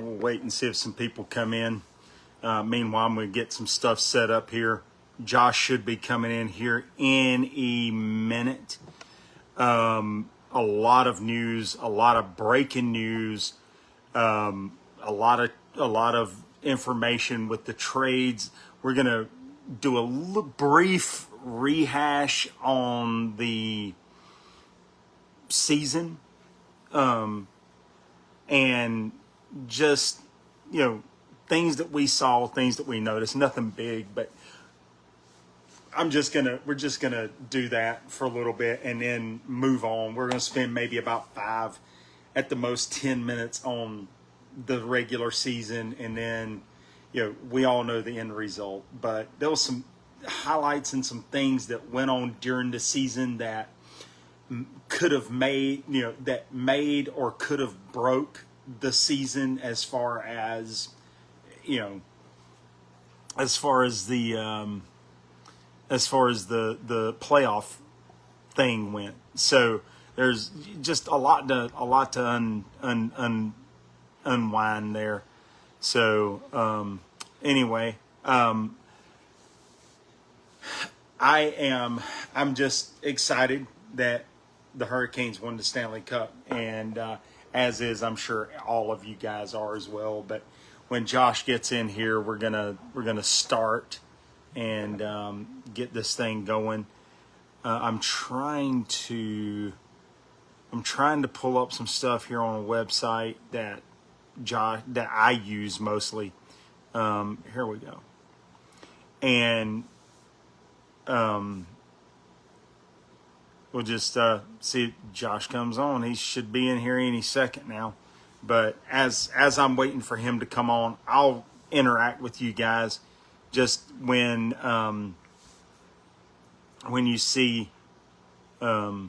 We'll wait and see if some people come in. Meanwhile, I'm going to get some stuff set up here. Josh should be coming in here in a minute. A lot of news, a lot of breaking news, a lot of information with the trades. We're going to do a brief rehash on the season, and just, things that we saw, things that we noticed, nothing big, but we're just gonna do that for a little bit and then move on. We're gonna spend maybe about 5, at the most 10 minutes on the regular season, and then, we all know the end result, but there was some highlights and some things that went on during the season that could have made, that made or could have broke the season as far as, as far as the playoff thing went. So there's just a lot to unwind there. So anyway, I'm just excited that the Hurricanes won the Stanley Cup, and as is, I'm sure all of you guys are as well. But when Josh gets in here, we're gonna start and get this thing going. I'm trying to pull up some stuff here on a website that I use mostly. Here we go, and we'll just see if Josh comes on. He should be in here any second now. But as I'm waiting for him to come on, I'll interact with you guys. Just when you see oh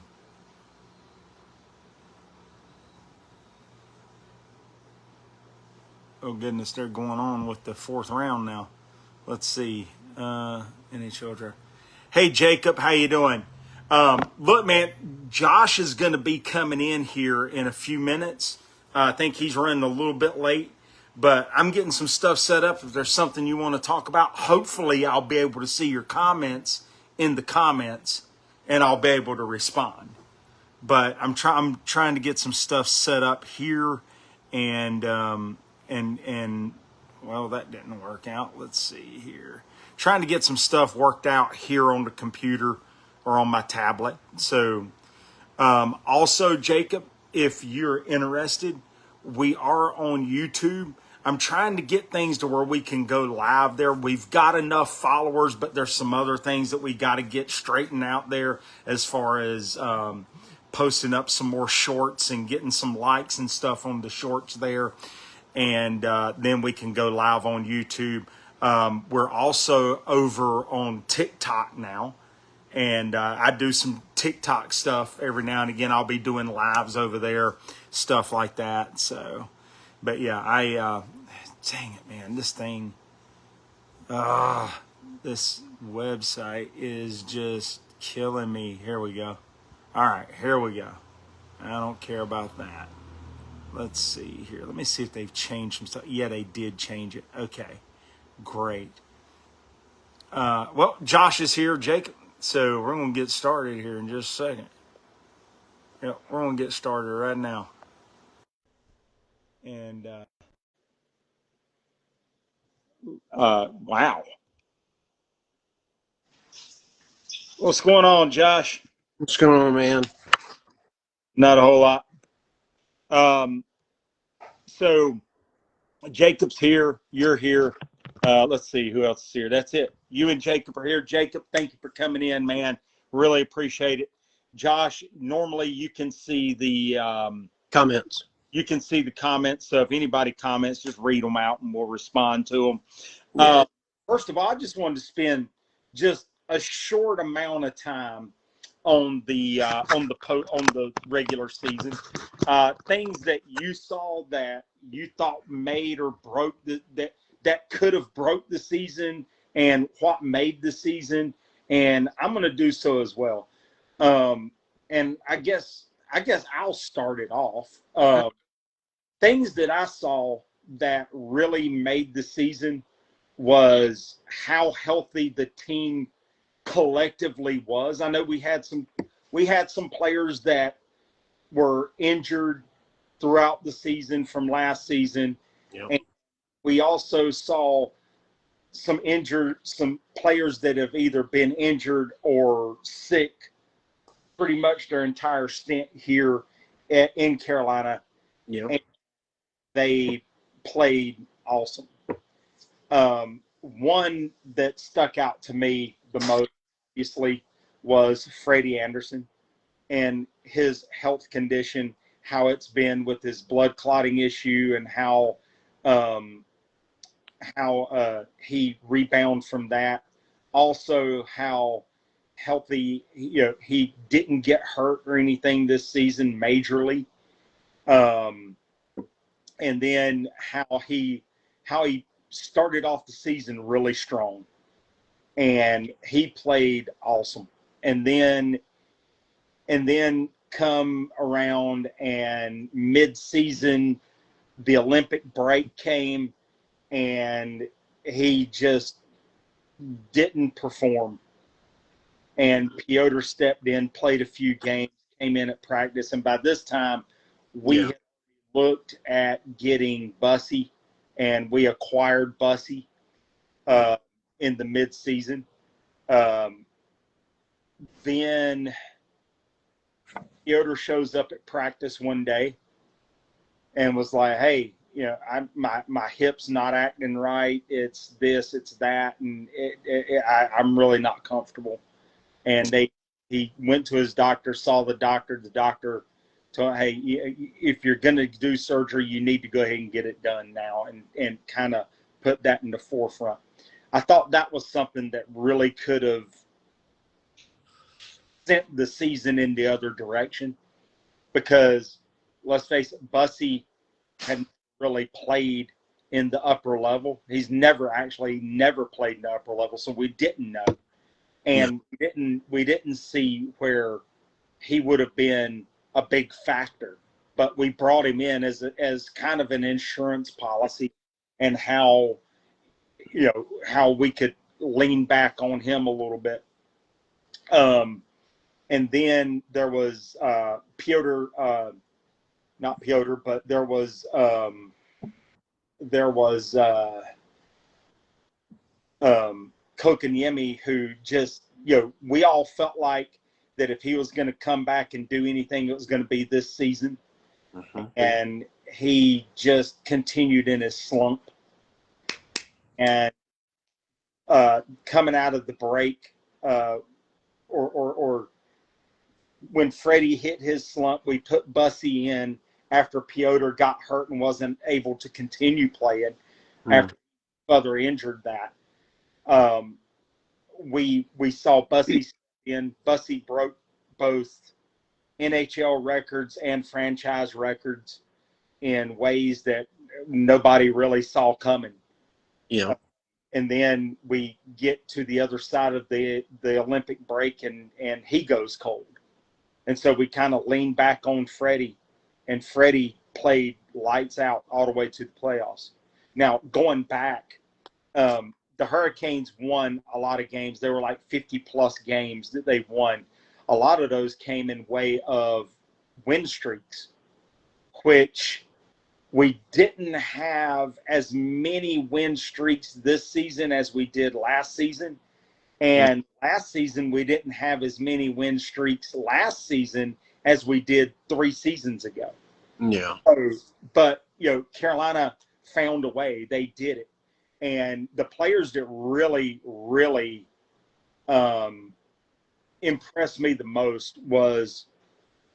goodness, they're going on with the 4th round now. Let's see. NHL draft. Hey Jacob, how you doing? Look, man, Josh is going to be coming in here in a few minutes. I think he's running a little bit late, but I'm getting some stuff set up. If there's something you want to talk about, hopefully I'll be able to see your comments in the comments and I'll be able to respond. But I'm trying to get some stuff set up here, and well, that didn't work out. Let's see here. Trying to get some stuff worked out here on the computer or on my tablet. So also, Jacob, if you're interested, we are on YouTube. I'm trying to get things to where we can go live there. We've got enough followers, but there's some other things that we got to get straightened out there as far as posting up some more shorts and getting some likes and stuff on the shorts there. And then we can go live on YouTube. We're also over on TikTok now. And I do some TikTok stuff every now and again. I'll be doing lives over there, stuff like that. So, but yeah, dang it, man, this thing, this website is just killing me. Here we go. All right, here we go. I don't care about that. Let's see here. Let me see if they've changed some stuff. Yeah, they did change it. Okay, great. Well, Josh is here, Jacob. So we're going to get started here in just a second. Yeah, we're going to get started right now. And, wow. What's going on, Josh? What's going on, man? Not a whole lot. So Jacob's here. You're here. Let's see who else is here. That's it. You and Jacob are here. Jacob, thank you for coming in, man. Really appreciate it. Josh, normally you can see the comments. You can see the comments. So if anybody comments, just read them out and we'll respond to them. Yeah. First of all, I just wanted to spend just a short amount of time on the regular season. Things that you saw that you thought made or broke that could have broke the season, and what made the season. And I'm going to do so as well. And I guess I'll start it off. Things that I saw that really made the season was how healthy the team collectively was. I know we had some players that were injured throughout the season from last season. Yep. And we also saw some players that have either been injured or sick pretty much their entire stint here in Carolina. Yep. And they played awesome. One that stuck out to me the most, obviously, was Freddie Anderson and his health condition, how it's been with his blood clotting issue, and how he rebounded from that. Also, how healthy he didn't get hurt or anything this season majorly. And then how he started off the season really strong, and he played awesome. And then come around and mid-season, the Olympic break came, and he just didn't perform. And Piotr stepped in, played a few games, came in at practice, and by this time we had looked at getting Bussey, and we acquired Bussey in the mid-season. Then Piotr shows up at practice one day and was like, "Hey, my hip's not acting right. It's this, it's that, and I'm really not comfortable." And he went to his doctor, saw the doctor. The doctor told him, "Hey, if you're going to do surgery, you need to go ahead and get it done now," and kind of put that in the forefront. I thought that was something that really could have sent the season in the other direction, because let's face it, Bussey hadn't really played in the upper level. He's never played in the upper level, so we didn't know. And we didn't see where he would have been a big factor, but we brought him in as kind of an insurance policy, and how we could lean back on him a little bit. And then there was Piotr, not Piotr, but there was Kokaniemi, who just, we all felt like that if he was going to come back and do anything, it was going to be this season. Mm-hmm. And he just continued in his slump. And coming out of the break, or when Freddie hit his slump, we put Bussey in after Piotr got hurt and wasn't able to continue playing after further injured that. We saw Bussey in. Bussey broke both NHL records and franchise records in ways that nobody really saw coming. Yeah. And then we get to the other side of the Olympic break, and he goes cold. And so we kind of leaned back on Freddie, and Freddie played lights out all the way to the playoffs. Now, going back, the Hurricanes won a lot of games. There were like 50-plus games that they won. A lot of those came in way of win streaks, which we didn't have as many win streaks this season as we did last season. And last season, we didn't have as many win streaks last season as we did 3 seasons ago. Yeah. But, Carolina found a way. They did it. And the players that really, really impressed me the most was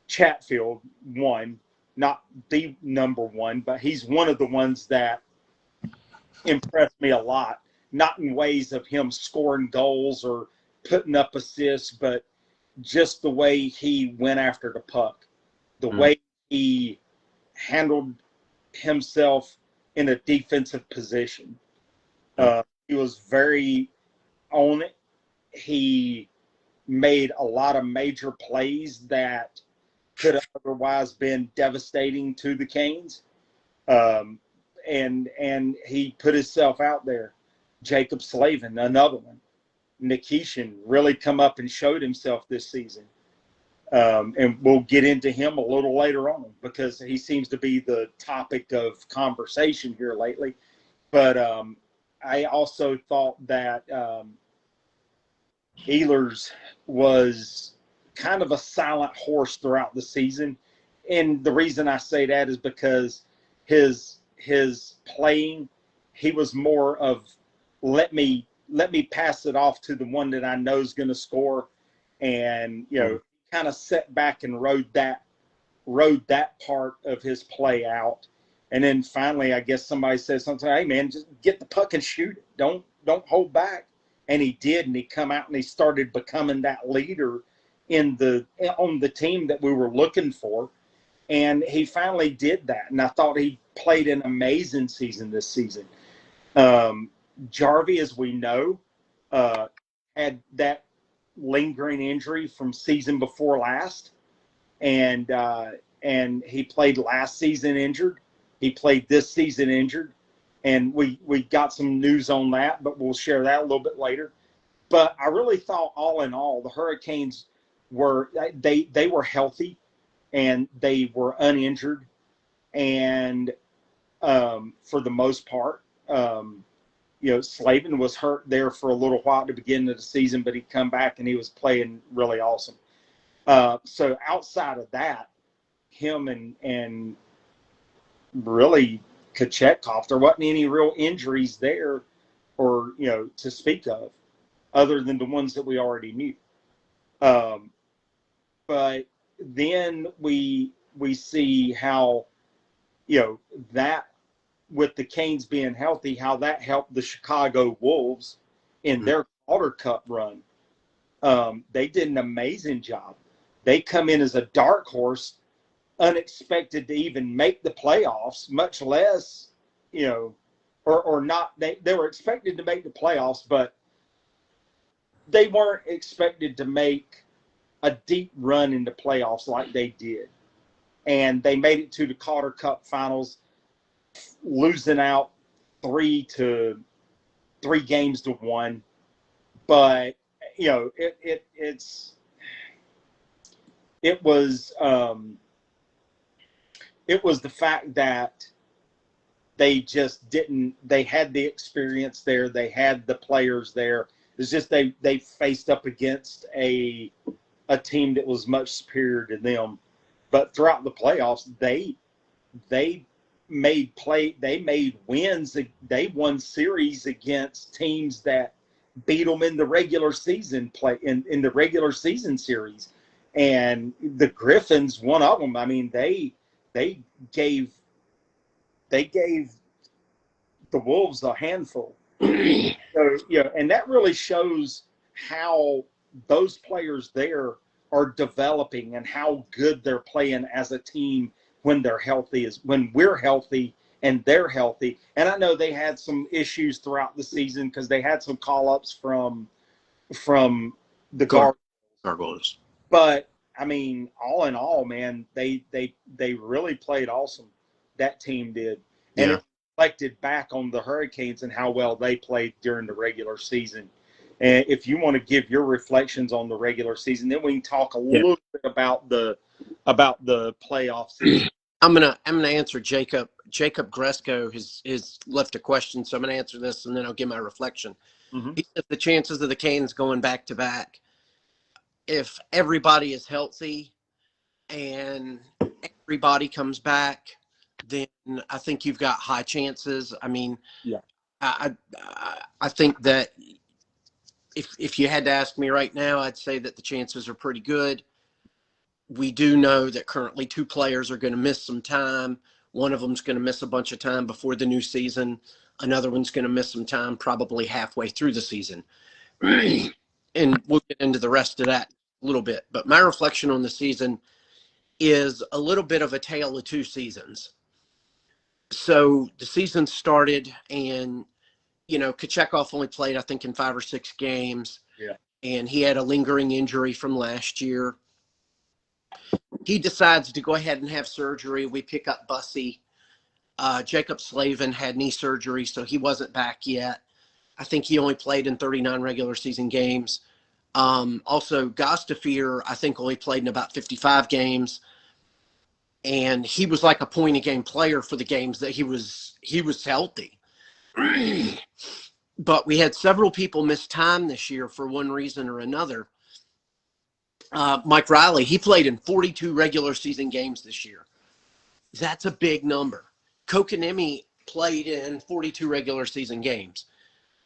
Chatfield, one. Not the number one, but he's one of the ones that impressed me a lot. Not in ways of him scoring goals or putting up assists, but just the way he went after the puck, the way he handled himself in a defensive position. He was very on it. He made a lot of major plays that could have otherwise been devastating to the Canes. and he put himself out there. Jacob Slavin, another one. Nikishin really come up and showed himself this season. And we'll get into him a little later on because he seems to be the topic of conversation here lately. But I also thought that Ehlers was kind of a silent horse throughout the season. And the reason I say that is because his playing, he was more of let me pass it off to the one that I know is going to score, and kind of set back and rode that part of his play out. And then finally, I guess somebody said something, hey man, just get the puck and shoot it. Don't hold back. And he did, and he come out and he started becoming that leader on the team that we were looking for. And he finally did that. And I thought he played an amazing season this season. Jarvie, as we know, had that lingering injury from season before last. And he played last season injured. He played this season injured. And we got some news on that, but we'll share that a little bit later. But I really thought all in all, the Hurricanes they were healthy and they were uninjured. And for the most part, Slavin was hurt there for a little while at the beginning of the season, but he'd come back and he was playing really awesome. So outside of that, him and really Kochetkov, there wasn't any real injuries there or, to speak of other than the ones that we already knew. But then we see how, that with the Canes being healthy, how that helped the Chicago Wolves in their Calder Cup run. They did an amazing job. They come in as a dark horse, unexpected to even make the playoffs, much less, or not. They were expected to make the playoffs, but they weren't expected to make a deep run in the playoffs like they did. And they made it to the Calder Cup finals, losing out 3 games to 1. But, it was the fact that they just didn't. They had the experience there. They had the players there. It's just they faced up against a team that was much superior to them. But throughout the playoffs, they made wins. They won series against teams that beat them in the regular season in the regular season series. And the Griffins, one of them, I mean, they gave the Wolves a handful. So, and that really shows how those players there are developing and how good they're playing as a team when they're healthy, when we're healthy and they're healthy. And I know they had some issues throughout the season because they had some call-ups from the Gargoyles. But I mean, all in all, man, they really played awesome. That team did. And it reflected back on the Hurricanes and how well they played during the regular season. And if you want to give your reflections on the regular season, then we can talk a little bit about the playoff season. I'm gonna answer Jacob. Jacob Gresco has left a question, so I'm gonna answer this and then I'll give my reflection. Mm-hmm. He said the chances of the Canes going back to back, if everybody is healthy and everybody comes back, then I think you've got high chances. I mean, I think that if you had to ask me right now, I'd say that the chances are pretty good. We do know that currently 2 players are going to miss some time. One of them's going to miss a bunch of time before the new season. Another one's going to miss some time probably halfway through the season. And we'll get into the rest of that a little bit. But my reflection on the season is a little bit of a tale of 2 seasons. So the season started and, Kochetkov only played, I think, in 5 or 6 games. Yeah. And he had a lingering injury from last year. He decides to go ahead and have surgery. We pick up Bussy. Jacob Slavin had knee surgery, so he wasn't back yet. I think he only played in 39 regular season games. Also, Gostafir, I think, only played in about 55 games. And he was like a point-a-game player for the games that he was healthy. But we had several people miss time this year for one reason or another. Mike Riley, he played in 42 regular season games this year. That's a big number. Kokanemi played in 42 regular season games.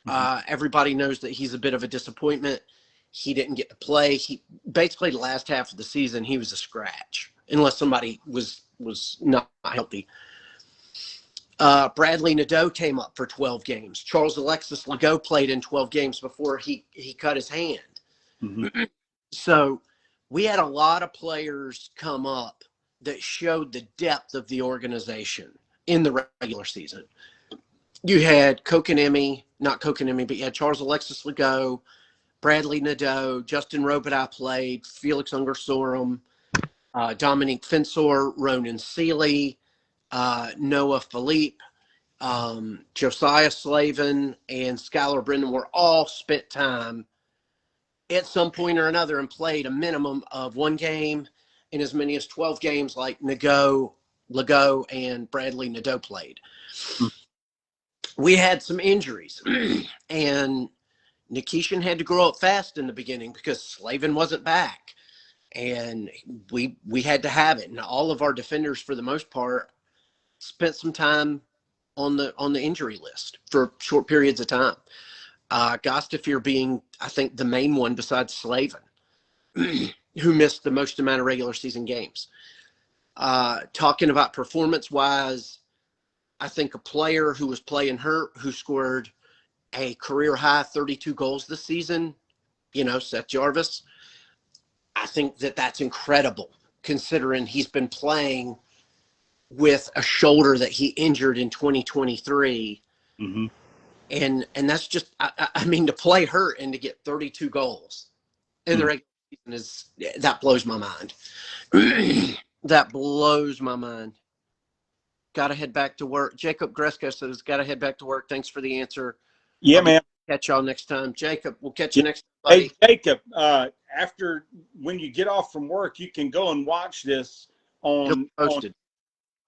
Everybody knows that he's a bit of a disappointment. He didn't get to play. He basically the last half of the season he was a scratch unless somebody was not healthy. Bradley Nadeau came up for 12 games. Charles Alexis Legault played in 12 games before he cut his hand. Mm-hmm. So we had a lot of players come up that showed the depth of the organization in the regular season. You had Kokanemi, not Kokanemi, but you had Charles Alexis Legault, Bradley Nadeau, Justin Robitaille played, Felix Ungersorum, Dominique Fensor, Ronan Seeley, Noah Philippe, Josiah Slavin, and Skylar Brendan were all spent time at some point or another and played a minimum of one game in as many as 12 games like Legault and Bradley Nadeau played. We had some injuries, and Nikishin had to grow up fast in the beginning because Slavin wasn't back. And we had to have it. And all of our defenders, for the most part, spent some time on the injury list for short periods of time. Gostafir being, I think, the main one besides Slavin, who missed the most amount of regular season games. Talking about performance-wise, I think a player who was playing hurt, who scored a career-high 32 goals this season, Seth Jarvis, I think that's incredible considering he's been playing with a shoulder that he injured in 2023. Mm-hmm. And that's just, I mean, to play hurt and to get 32 goals in the regular season that blows my mind. That blows my mind. Got to head back to work. Jacob Gresko says, got to head back to work. Thanks for the answer. Yeah, man. Catch y'all next time. Jacob, we'll catch you next time, buddy. Hey, Jacob, when you get off from work, you can go and watch this on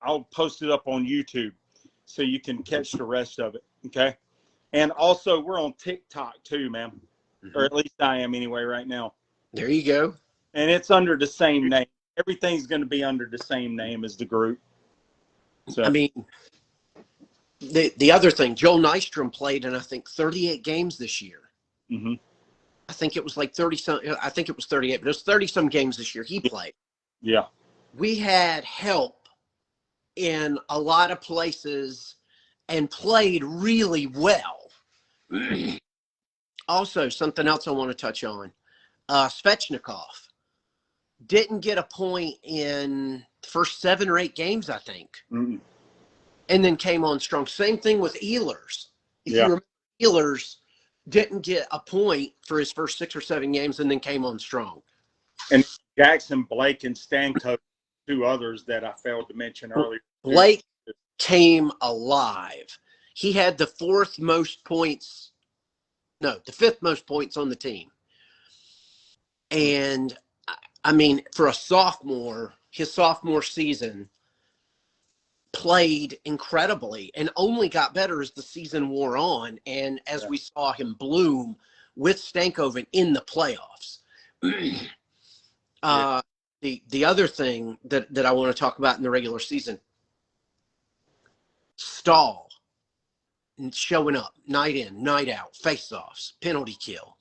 I'll post it up on YouTube so you can catch the rest of it, okay? And also, we're on TikTok too, man. Mm-hmm. Or at least I am anyway right now. There you go. And it's under the same name. Everything's going to be under the same name as the group. So I mean, the other thing, Joel Nystrom played in, I think, 38 games this year. Mm-hmm. I think it was like 30-some. I think it was 38, but it was 30-some games this year he played. Yeah. We had help in a lot of places and played really well. Also, something else I want to touch on. Svechnikov didn't get a point in the first 7 or 8 games, I think. Mm-hmm. And then came on strong. Same thing with Ehlers. If you remember, Ehlers didn't get a point for his first 6 or 7 games and then came on strong. And Jackson, Blake, and Stanko, 2 others that I failed to mention earlier. Blake came alive. He had the 5th most points on the team. And, I mean, for a sophomore, his sophomore season, played incredibly and only got better as the season wore on and as we saw him bloom with Stankoven in the playoffs. The other thing that I want to talk about in the regular season, Stahl showing up night in, night out, face-offs, penalty kill,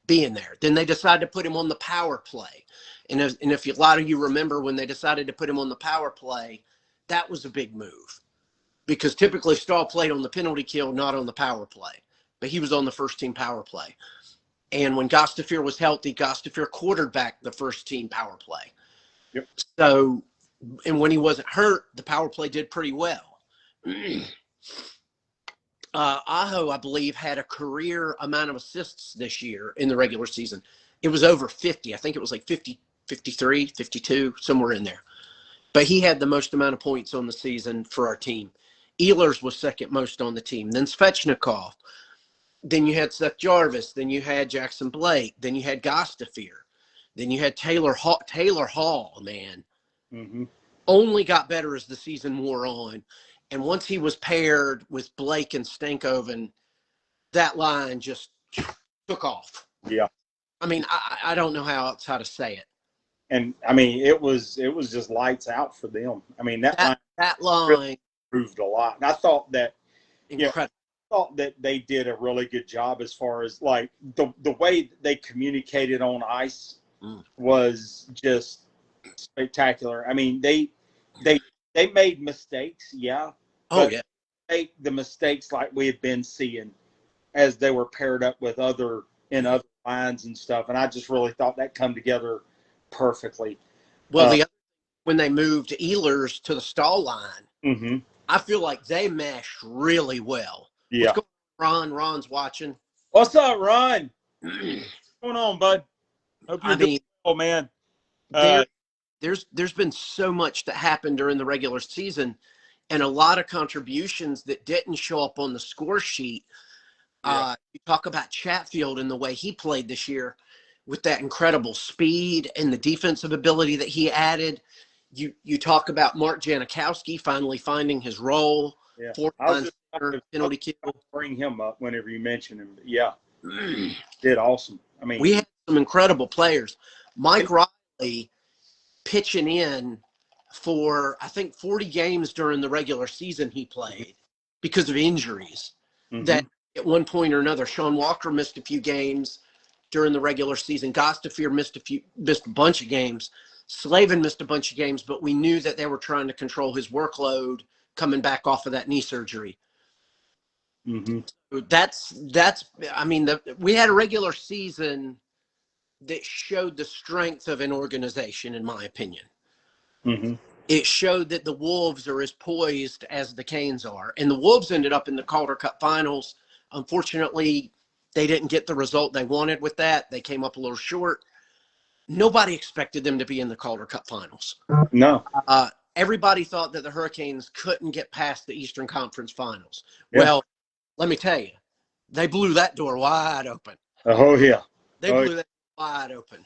being there. Then they decided to put him on the power play. And if a lot of you remember when they decided to put him on the power play, that was a big move because typically Stahl played on the penalty kill, not on the power play, but he was on the first team power play. And when Gostafir was healthy, Gostafir quarterbacked the first team power play. Yep. So, and when he wasn't hurt, the power play did pretty well. Aho, I believe, had a career amount of assists this year in the regular season. It was over 50. I think it was like 50, 53, 52, somewhere in there. but he had the most amount of points on the season for our team. Ehlers was second most on the team. Then Svechnikov. Then you had Seth Jarvis. Then you had Jackson Blake. Then you had Gostafir. Then you had Taylor Hall. Taylor Hall, man, only got better as the season wore on. And once he was paired with Blake and Stankoven, that line just took off. Yeah. I mean, I don't know how to say it. And I mean, it was just lights out for them. I mean, that line really improved a lot. And I thought that, incredible. I thought that they did a really good job as far as like the way they communicated on ice was just spectacular. I mean, they made mistakes, yeah. Oh yeah. Make the mistakes like we had been seeing as they were paired up with other lines and stuff. And I just really thought that come together perfectly. Well, when they moved Ehlers to the Stahl line, I feel like they meshed really well. Yeah. What's going on, Ron? Ron's watching. What's up, Ron? What's going on, bud? Hope you're doing well, man. There's been so much that happened during the regular season, and a lot of contributions that didn't show up on the score sheet. You talk about Chatfield and the way he played this year with that incredible speed and the defensive ability that he added. You talk about Mark Janikowski finally finding his role. Yeah. Penalty kill. Bring him up whenever you mention him. But yeah, did awesome. I mean, we had some incredible players. Mike Riley pitching in for, I think, 40 games during the regular season he played because of injuries. That at one point or another, Sean Walker missed a few games during the regular season. Gostafir missed a bunch of games. Slavin missed a bunch of games, but we knew that they were trying to control his workload coming back off of that knee surgery. That's. I mean, we had a regular season that showed the strength of an organization, in my opinion. It showed that the Wolves are as poised as the Canes are, and the Wolves ended up in the Calder Cup Finals. Unfortunately, they didn't get the result they wanted with that. They came up a little short. Nobody expected them to be in the Calder Cup Finals. No. Everybody thought that the Hurricanes couldn't get past the Eastern Conference Finals. Yeah. Well, let me tell you, they blew that door wide open. Oh, yeah. They blew that wide open.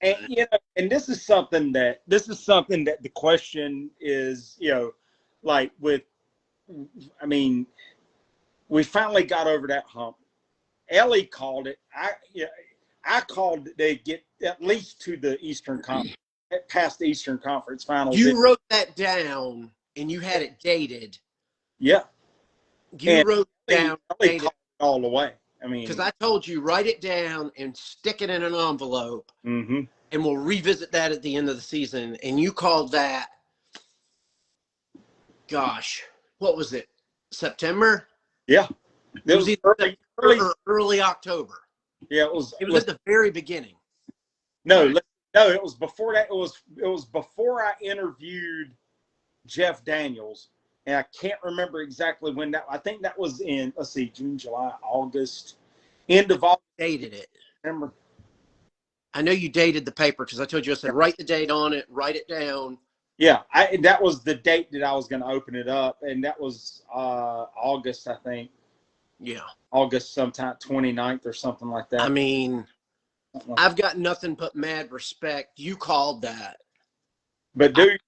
And, and this is something that the question is, like we finally got over that hump. Ellie called it. I called it they get at least to the Eastern Conference, past the Eastern Conference Finals. You wrote that down and you had it dated. Yeah. You wrote it down. Ellie called it all the way. I mean, because I told you, write it down and stick it in an envelope, and we'll revisit that at the end of the season. And you called that, gosh, what was it? September? Yeah. It was early October. Yeah, it was at the very beginning. No, it was before that. It was before I interviewed Jeff Daniels. And I can't remember exactly when that. I think that was in, let's see, June, July, August, end of August. Dated it. Remember? I know you dated the paper because I told you, I said, write the date on it, write it down. Yeah, that was the date that I was going to open it up, and that was August, I think. Yeah. August sometime, 29th or something like that. I mean, I've got nothing but mad respect. You called that. But dude,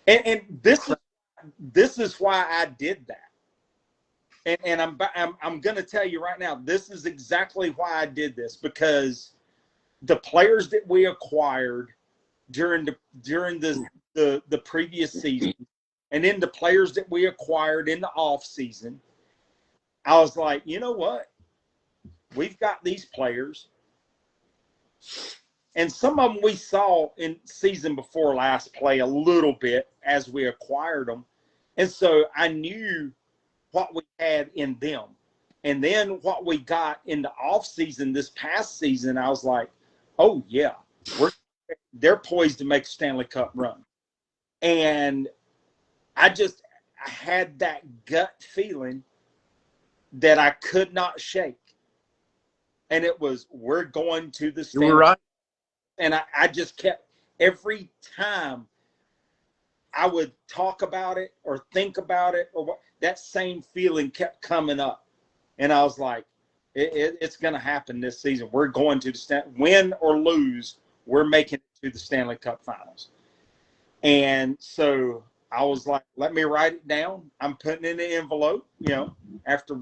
and this is why I did that. And I'm going to tell you right now, this is exactly why I did this, because the players that we acquired during the previous season, and then the players that we acquired in the off season, I was like, you know what? We've got these players, and some of them we saw in season before last play a little bit as we acquired them. And so I knew what we had in them. And then what we got in the offseason this past season, I was like, oh, yeah, they're poised to make a Stanley Cup run. And I had that gut feeling that I could not shake. And it was, we're going to the Stanley Cup. You were right. And I just kept, every time I would talk about it or think about it, or what, that same feeling kept coming up. And I was like, it's going to happen this season. We're going to win or lose, we're making it to the Stanley Cup Finals. And so I was like, let me write it down. I'm putting it in the envelope, after,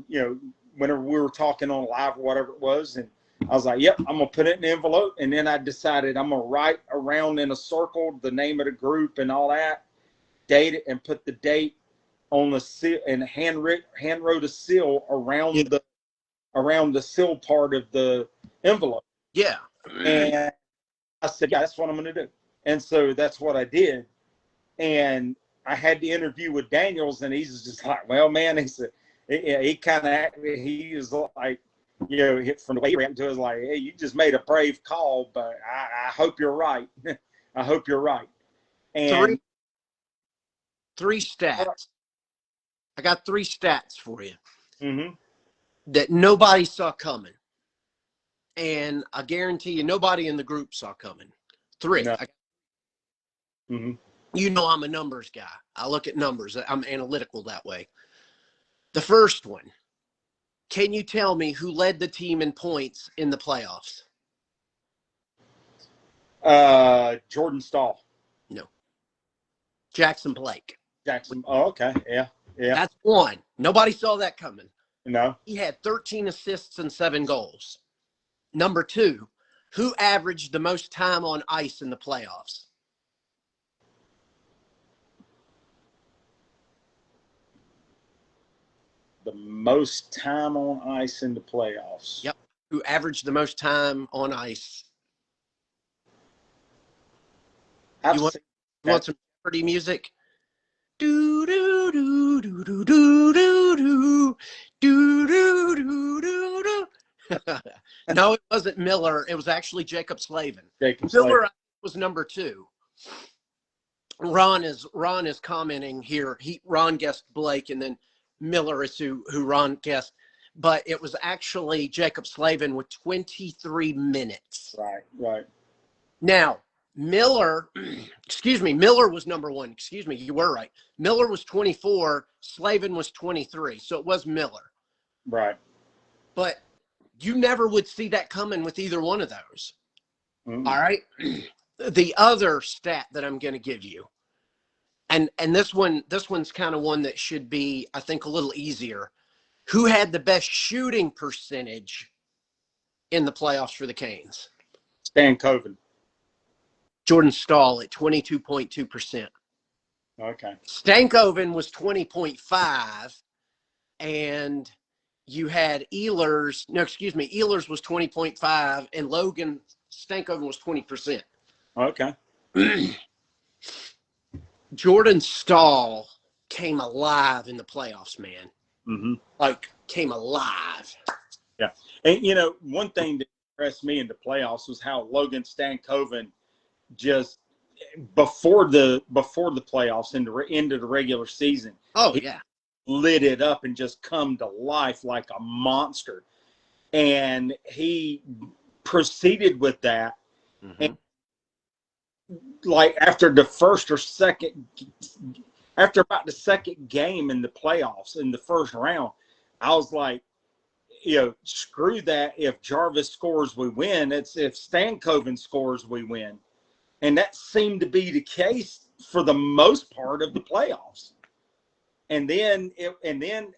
whenever we were talking on live or whatever it was. And I was like, yep, I'm going to put it in the envelope. And then I decided I'm going to write around in a circle the name of the group and all that, date it, and put the date on the seal, and hand wrote a seal around the seal part of the envelope. Yeah. And I said, yeah, that's what I'm going to do. And so that's what I did. And I had the interview with Daniels, and he's just like, well, man, he said, he was like, from the way he ran to us, like, hey, you just made a brave call, but I hope you're right. I hope you're right. And three stats. I got 3 stats for you that nobody saw coming. And I guarantee you nobody in the group saw coming. 3. No. You know I'm a numbers guy. I look at numbers. I'm analytical that way. The first one, can you tell me who led the team in points in the playoffs? Jordan Staal. No. Jackson Blake. Jackson. Oh, okay. Yeah. That's 1. Nobody saw that coming. No. He had 13 assists and 7 goals. Number 2, who averaged the most time on ice in the playoffs? The most time on ice in the playoffs. Yep. Who averaged the most time on ice? You want some Jeopardy music? Do do do do do do do do do do do do do. No, it wasn't Miller. It was actually Jacob Slavin. Miller was number 2. Ron is commenting here. Ron guessed Blake, and then Miller is who Ron guessed. But it was actually Jacob Slavin with 23 minutes. Right. Now, Miller was number 1. Excuse me, you were right. Miller was 24. Slavin was 23. So it was Miller. Right. But you never would see that coming with either one of those. Mm-hmm. All right. The other stat that I'm going to give you, and this one's kind of one that should be, I think, a little easier. Who had the best shooting percentage in the playoffs for the Canes? Stankoven. Jordan Staal at 22.2%. Okay. Stankoven was 20.5, and you had Ehlers was 20.5, and Logan Stankoven was 20%. Okay. Jordan Staal came alive in the playoffs, man. Mm-hmm. Like, came alive. Yeah. And, one thing that impressed me in the playoffs was how Logan Stankoven just before the playoffs into the regular season. Oh, yeah. Lit it up and just come to life like a monster. And he proceeded with that. Mm-hmm. And like after about the second game in the playoffs in the first round, I was like, screw that. If Jarvis scores, we win. It's if Stankoven scores, we win. And that seemed to be the case for the most part of the playoffs. And then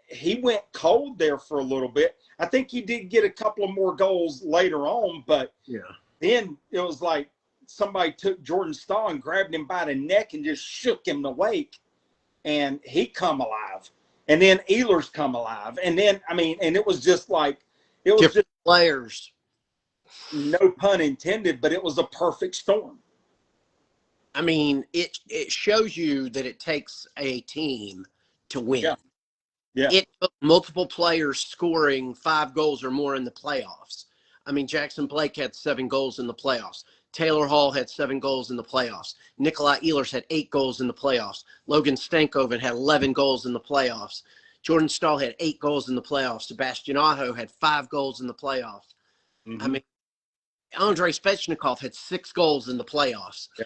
he went cold there for a little bit. I think he did get a couple of more goals later on, but then it was like somebody took Jordan Staal and grabbed him by the neck and just shook him awake, and he come alive. And then Ehlers come alive. And then, and it was just like, it was different just players. No pun intended, but it was a perfect storm. It shows you that it takes a team to win. Yeah. It took multiple players scoring 5 goals or more in the playoffs. Jackson Blake had 7 goals in the playoffs. Taylor Hall had 7 goals in the playoffs. Nikolai Ehlers had 8 goals in the playoffs. Logan Stankoven had 11 goals in the playoffs. Jordan Staal had 8 goals in the playoffs. Sebastian Aho had 5 goals in the playoffs. Mm-hmm. Andrei Svechnikov had 6 goals in the playoffs. Yeah.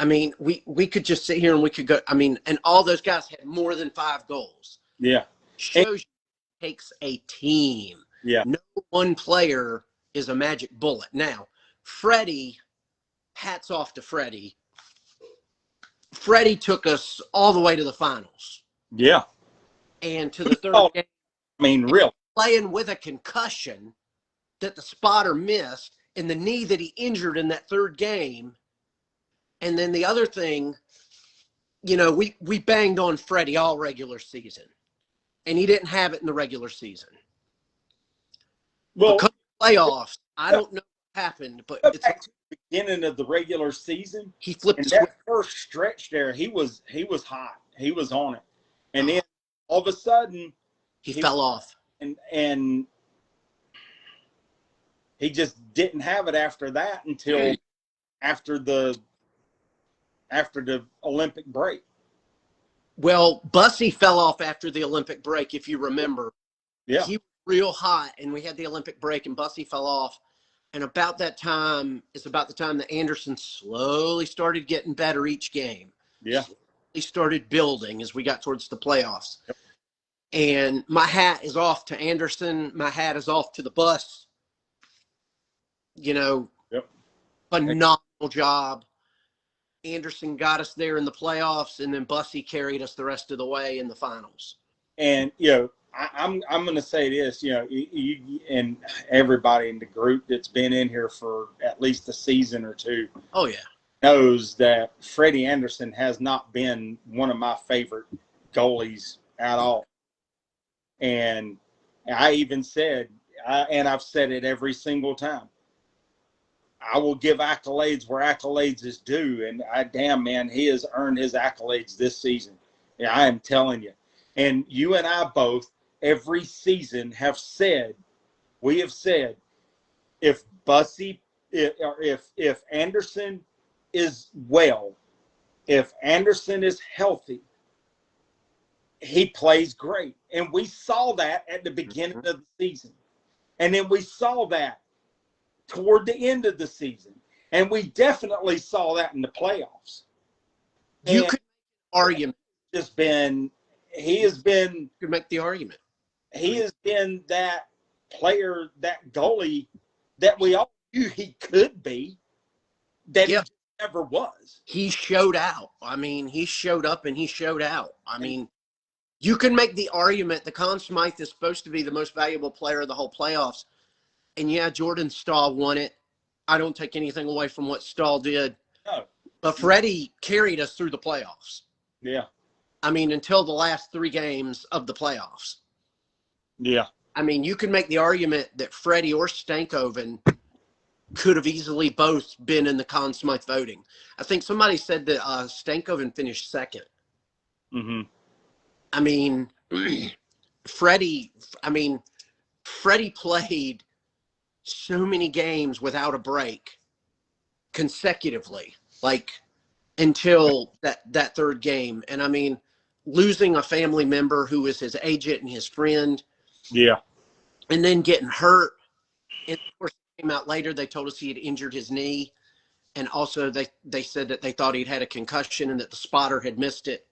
I mean, we could just sit here and we could go. I mean, and all those guys had more than 5 goals. Yeah. Shows you it takes a team. Yeah. No one player is a magic bullet. Now, Freddie, hats off to Freddie. Freddie took us all the way to the finals Yeah. and to the third Oh, game, I mean, really. playing with a concussion that the spotter missed and the knee that he injured in that third game. And then the other thing, you know, we banged on Freddie all regular season, and he didn't have it in the regular season. Well, Because playoffs, I don't know what happened, but go it's back to the beginning of the regular season, he flipped and the switch. that first stretch there, he was hot. He was on it. And then all of a sudden, He fell off. and he just didn't have it after that until after the Olympic break. Well, Bussy fell off after the Olympic break, if you remember. Yeah. He was real hot, and we had the Olympic break, and Bussy fell off. And about that time is about the time that Anderson slowly started getting better each game. Yeah. He started building as we got towards the playoffs. Yep. And my hat is off to Anderson. My hat is off to the bus. You know, yep. Phenomenal job. Anderson got us there in the playoffs, and then Bussy carried us the rest of the way in the finals. And, you know, I'm going to say this, you know, you and everybody in the group that's been in here for at least a season or two. Oh, yeah. Knows that Freddie Anderson has not been one of my favorite goalies at all. And I even said, and I've said it every single time, I will give accolades where accolades is due. And damn, man, he has earned his accolades this season. Yeah, I am telling you. And you and I both, every season, we have said, if Bussy, if Anderson is well, if Anderson is healthy, he plays great. And we saw that at the beginning of the season. And then we saw that toward the end of the season. And we definitely saw that in the playoffs. You could argue. He has been. You could make the argument. He has been that player, that goalie that we all knew he could be, that he never was. He showed out. I mean, he showed up and he showed out. I mean, you can make the argument the Conn Smythe is supposed to be the most valuable player of the whole playoffs. And yeah, Jordan Stahl won it. I don't take anything away from what Stahl did. No. But Freddie carried us through the playoffs. Yeah. I mean, until the last 3 games of the playoffs. Yeah. I mean, you can make the argument that Freddie or Stankoven could have easily both been in the Conn Smythe voting. I think somebody said that Stankoven finished second. Mm-hmm. I mean, Freddie played so many games without a break consecutively, like until that third game. And I mean, losing a family member who was his agent and his friend. Yeah. And then getting hurt. And of course, it came out later, they told us he had injured his knee. And also they said that they thought he'd had a concussion and that the spotter had missed it.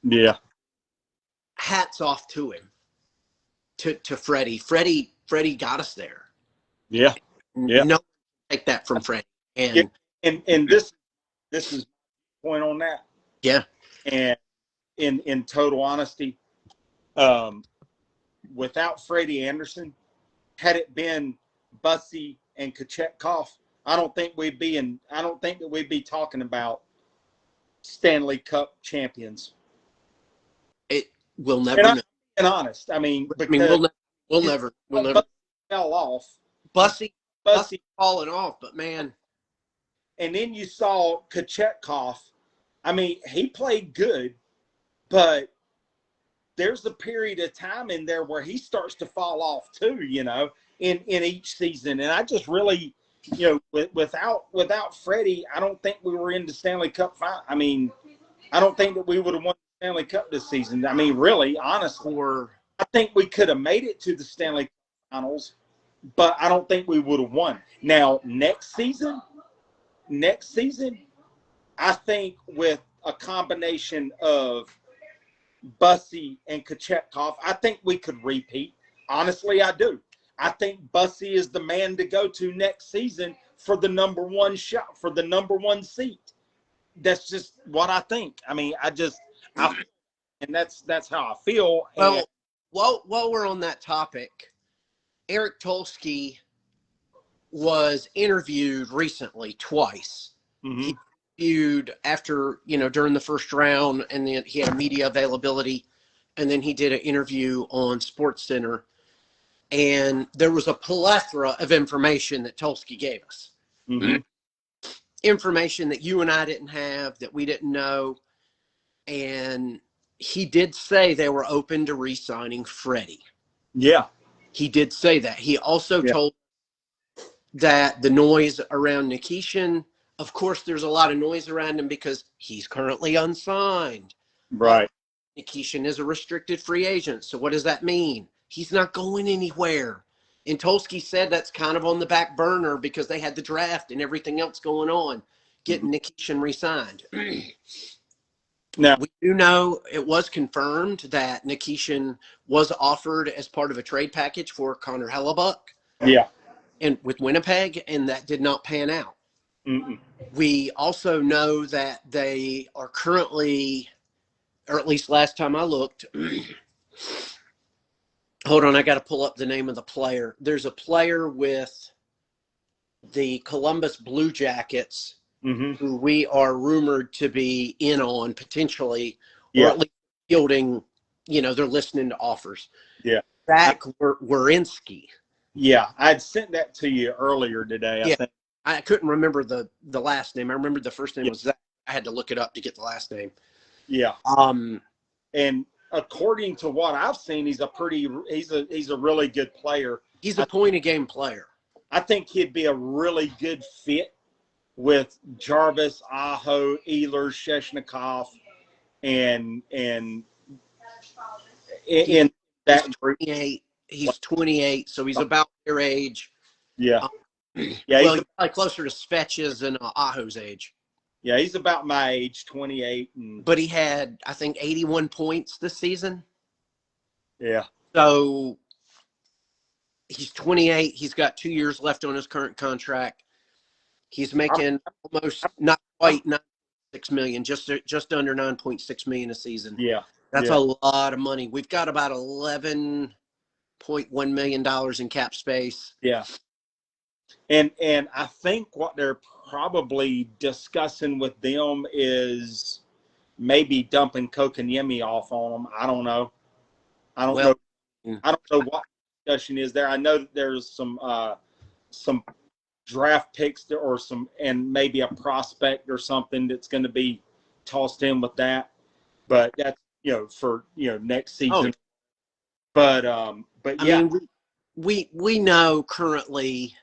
Yeah. Hats off to him, to Freddie. Freddie got us there. Yeah. Yeah. No, take that from Freddie. And this is point on that. Yeah. And in total honesty, without Freddie Anderson, had it been Bussy and Kochetkov, I don't think that we'd be talking about Stanley Cup champions. It will never. And I'm honest. I mean, we'll never fell off. Bussy falling off, but man. And then you saw Kochetkov. I mean, he played good, but there's a period of time in there where he starts to fall off too, you know, in each season. And I just really, you know, without Freddie, I don't think we were in the Stanley Cup final. I mean, I don't think that we would have won the Stanley Cup this season. I mean, really, honestly, I think we could have made it to the Stanley Cup finals, but I don't think we would have won. Now, next season, I think with a combination of Bussy and Kachetkov, I think we could repeat. Honestly, I do. I think Bussy is the man to go to next season for the number one shot, for the number one seat. That's just what I think. I mean, and that's how I feel. And Well, while we're on that topic, Eric Tolsky was interviewed recently twice. mm-hmm. He interviewed after, during the first round, and then he had media availability, and then he did an interview on SportsCenter, and there was a plethora of information that Tolsky gave us. Mm-hmm. Information that you and I didn't have, that we didn't know. And he did say they were open to re-signing Freddie. Yeah. He did say that. He also told that the noise around Nikishin, of course, there's a lot of noise around him because he's currently unsigned. Right. Nikishin is a restricted free agent. So what does that mean? He's not going anywhere. And Tolsky said that's kind of on the back burner because they had the draft and everything else going on, getting Nikishin re-signed. Now, we do know it was confirmed that Nikishin was offered as part of a trade package for Connor Hellebuck. Yeah. And with Winnipeg, and that did not pan out. Mm-mm. We also know that they are currently, or at least last time I looked, hold on, I got to pull up the name of the player. There's a player with the Columbus Blue Jackets who we are rumored to be in on potentially, or at least fielding, they're listening to offers. Yeah. Zach Werenski. Yeah, I'd sent that to you earlier today, I think. I couldn't remember the last name. I remember the first name was Zach. I had to look it up to get the last name. Yeah. And according to what I've seen, he's a really good player. He's a point of game player. I think he'd be a really good fit with Jarvis, Aho, Ehlers, Sheshnikov, and in that group. He's 28, so he's about their age. Yeah. Yeah, well, he's probably closer to Svetch's and Aho's age. Yeah, he's about my age, 28. But he had, I think, 81 points this season. Yeah. So he's 28. He's got 2 years left on his current contract. He's making almost not quite $9.6 million, just under $9.6 million a season. Yeah. That's a lot of money. We've got about $11.1 million in cap space. Yeah. And I think what they're probably discussing with them is maybe dumping Kokaniemi off on them. I don't know. I don't know what the discussion is there. I know that there's some draft picks there and maybe a prospect or something that's going to be tossed in with that. But that's, for, next season. But yeah. I mean, we know currently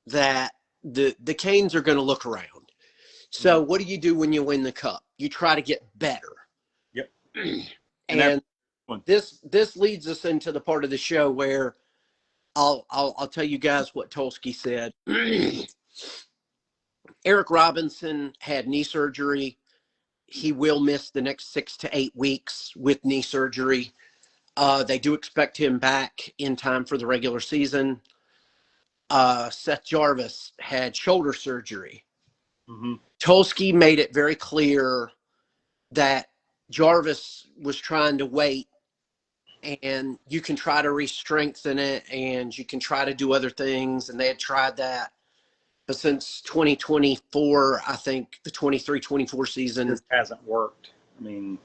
that the Canes are going to look around. So what do you do when you win the cup? You try to get better. Yep. And this leads us into the part of the show where I'll tell you guys what Tolsky said. Eric Robinson had knee surgery. He will miss the next 6 to 8 weeks with knee surgery. They do expect him back in time for the regular season. Seth Jarvis had shoulder surgery. Tolsky made it very clear that Jarvis was trying to wait, and you can try to re-strengthen it, and you can try to do other things, and they had tried that. But since 2024, I think the 23-24 season just hasn't worked. I mean,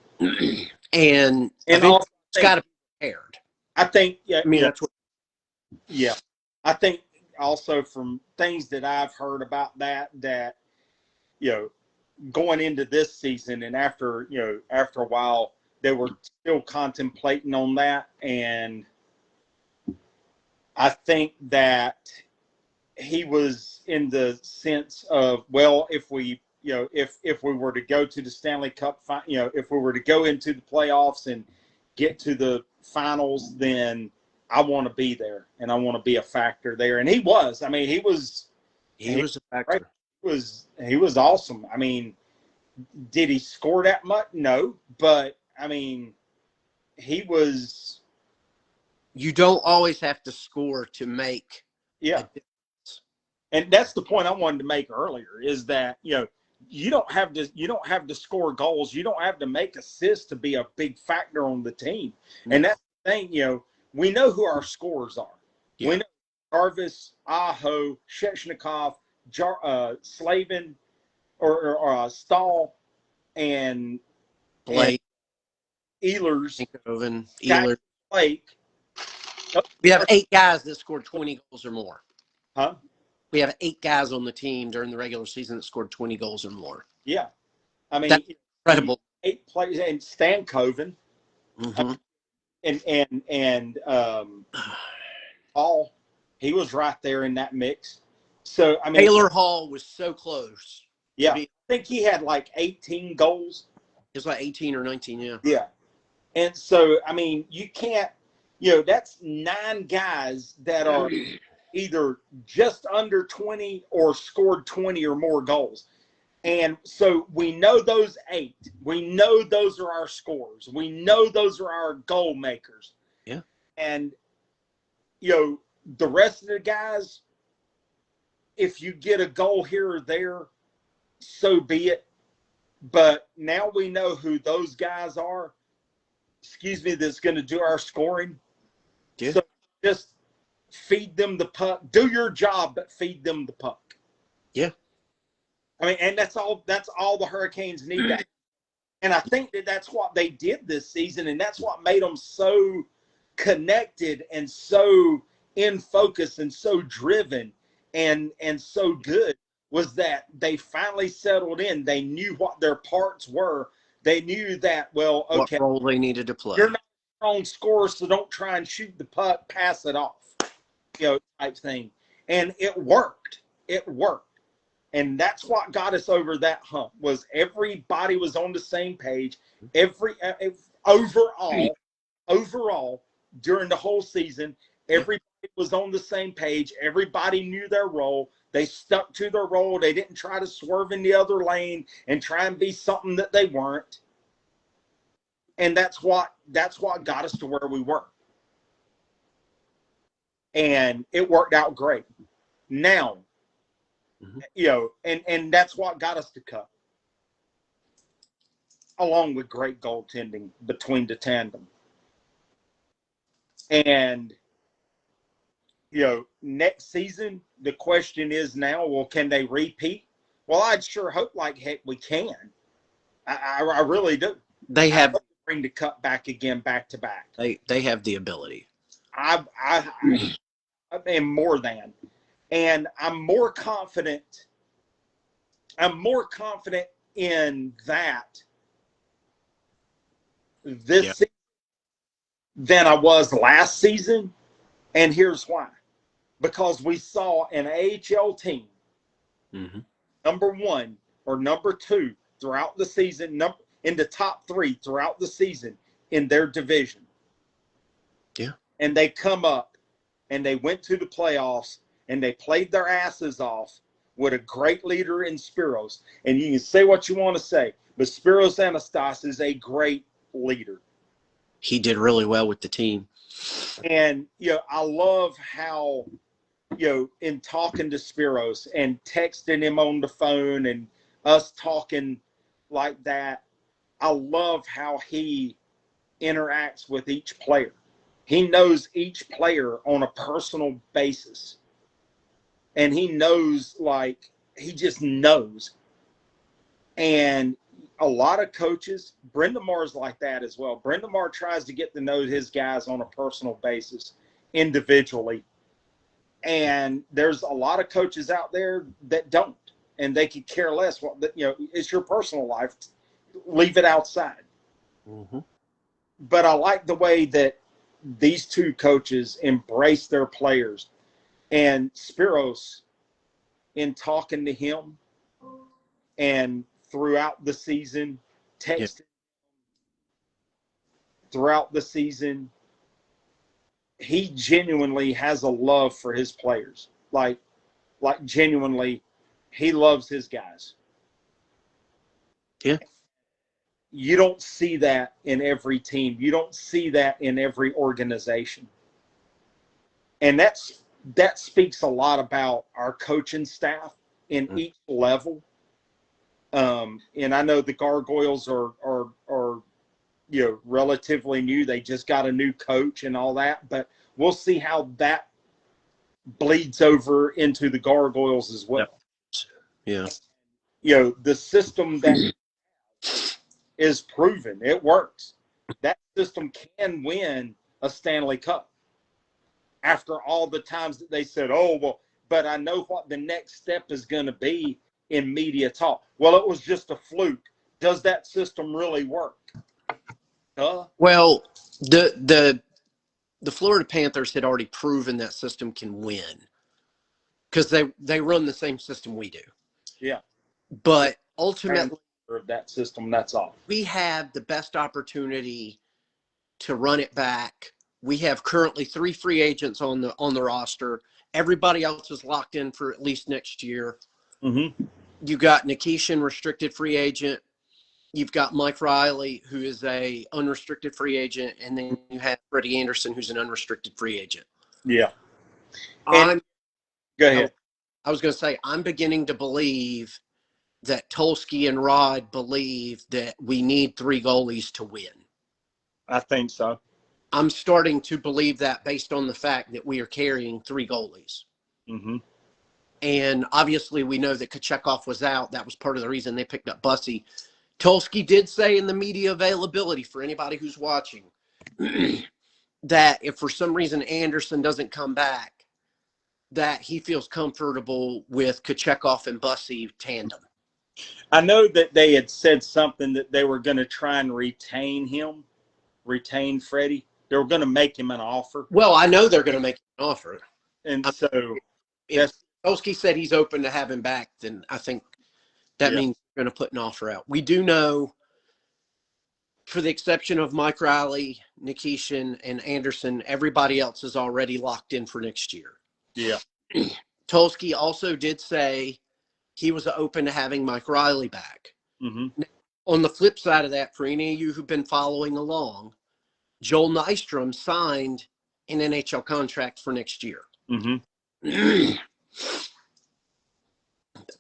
and it's got to be prepared. I think, that's what. Yeah, I think also from things that I've heard about that going into this season and after a while, they were still contemplating on that, and I think that he was in the sense of, well, if we were to go to the Stanley Cup, if we were to go into the playoffs and get to the finals, then I want to be there and I want to be a factor there. And he was. I mean, he was a factor. he was awesome. I mean, did he score that much? No, but I mean, he was. You don't always have to score to make a Yeah, difference. and that's the point I wanted to make earlier is that you don't have to score goals. You don't have to make assists to be a big factor on the team. No. And that's the thing, we know who our scorers are. Yeah. We know Jarvis, Aho, Shechnikov, Slavin, or Stahl, and Blake, Ehlers, Eindhoven, Jack Ehlers. Blake. We have 8 guys that scored 20 goals or more. Huh? We have 8 guys on the team during the regular season that scored 20 goals or more. Yeah. I mean, That's incredible. 8 players, and Stankoven, Mm-hmm. and Paul, he was right there in that mix. So, I mean, Taylor Hall was so close. yeah, I think he had like 18 goals. It was like 18 or 19, yeah. Yeah. And so, I mean, you can't, that's 9 guys that are either just under 20 or scored 20 or more goals. And so we know those 8. We know those are our scorers. We know those are our goal makers. Yeah. And, the rest of the guys, if you get a goal here or there, so be it. But now we know who those guys are, that's going to do our scoring. Yeah. So just feed them the puck. Do your job, but feed them the puck. Yeah. I mean, and that's all the Hurricanes need. And I think that's what they did this season, and that's what made them so connected and so in focus and so driven and so good, was that they finally settled in. They knew what their parts were. They knew that, well, okay, what role they needed to play. you're not a strong scorer, so don't try and shoot the puck, pass it off, type thing. And it worked. It worked. And that's what got us over that hump, was everybody was on the same page. Overall, during the whole season, everybody was on the same page. Everybody knew their role. They stuck to their role. They didn't try to swerve in the other lane and try and be something that they weren't. And that's what got us to where we were. And it worked out great. Now, and that's what got us to Cup, along with great goaltending between the tandem. And, next season, the question is now, well, can they repeat? Well, I'd sure hope like heck we can. I really do. They have to bring the Cup back again, back to back. They have the ability. I am more than. And I'm more confident in that this season than I was last season. And here's why. Because we saw an AHL team, number 1 or number 2 throughout the season, in the top 3 throughout the season in their division. Yeah. And they come up and they went to the playoffs and they played their asses off with a great leader in Spiros. And you can say what you want to say, but Spiros Anastas is a great leader. He did really well with the team. And, I love how, in talking to Spiros and texting him on the phone and us talking like that, I love how he interacts with each player. He knows each player on a personal basis. And he knows, he just knows. And a lot of coaches, Brendan Marr's like that as well. Brendan Marr tries to get to know his guys on a personal basis, individually. And there's a lot of coaches out there that don't. And they could care less. It's your personal life. Leave it outside. Mm-hmm. But I like the way that these 2 coaches embrace their players. And Spiros, in talking to him and throughout the season, texting throughout the season, he genuinely has a love for his players. Like genuinely, he loves his guys. Yeah. You don't see that in every team. You don't see that in every organization. And that speaks a lot about our coaching staff in each level. And I know the Gargoyles are relatively new. They just got a new coach and all that, but we'll see how that bleeds over into the Gargoyles as well. Yeah. The system that is proven, it works. That system can win a Stanley Cup. After all the times that they said, oh, well, but I know what the next step is going to be in media talk. Well, it was just a fluke. Does that system really work? Well, the Florida Panthers had already proven that system can win because they run the same system we do. Yeah. But ultimately, of that system, that's all. We have the best opportunity to run it back. We have currently 3 free agents on the roster. Everybody else is locked in for at least next year. Mm-hmm. You got Nikishin, restricted free agent. You've got Mike Riley, who is a unrestricted free agent, and then you have Freddie Anderson, who's an unrestricted free agent. Yeah. Go ahead. I was going to say, I'm beginning to believe that Tulsky and Rod believe that we need 3 goalies to win. I think so. I'm starting to believe that based on the fact that we are carrying 3 goalies. Mm-hmm. And obviously we know that Kochetkov was out. That was part of the reason they picked up Bussy. Tulsky did say in the media availability for anybody who's watching that if for some reason Anderson doesn't come back, that he feels comfortable with Kochetkov and Bussy tandem. I know that they had said something that they were going to try and retain Freddie. They were going to make him an offer. Well, I know they're going to make an offer. And so if Tulsky said he's open to have him back, then I think that means they're going to put an offer out. We do know, for the exception of Mike Riley, Nikishin, and Anderson, everybody else is already locked in for next year. Yeah. Tulsky also did say he was open to having Mike Riley back. Mm-hmm. On the flip side of that, for any of you who've been following along, Joel Nystrom signed an NHL contract for next year. Mm-hmm.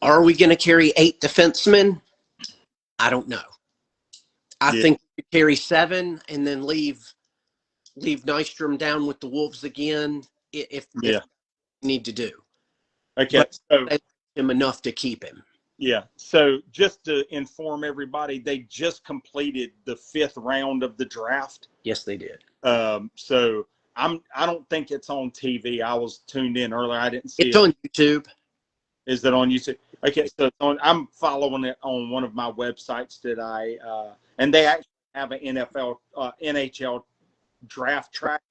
Are we going to carry 8 defensemen? I don't know. I think we could carry 7 and then leave Nystrom down with the Wolves again if we need to do. Okay, but so him enough to keep him. Yeah. So just to inform everybody, they just completed the 5th round of the draft. Yes, they did. So I don't think it's on TV. I was tuned in earlier. I didn't see it. It's on YouTube. Is it on YouTube? Okay, so I'm following it on one of my websites that and they actually have an NHL draft track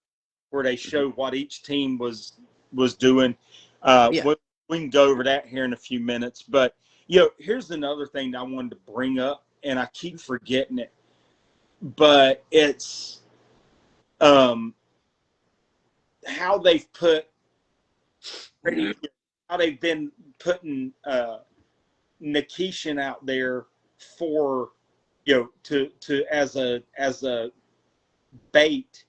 where they show what each team was doing. We can go over that here in a few minutes. But, here's another thing that I wanted to bring up, and I keep forgetting it. But it's how they've been putting Nikishin out there for to as a bait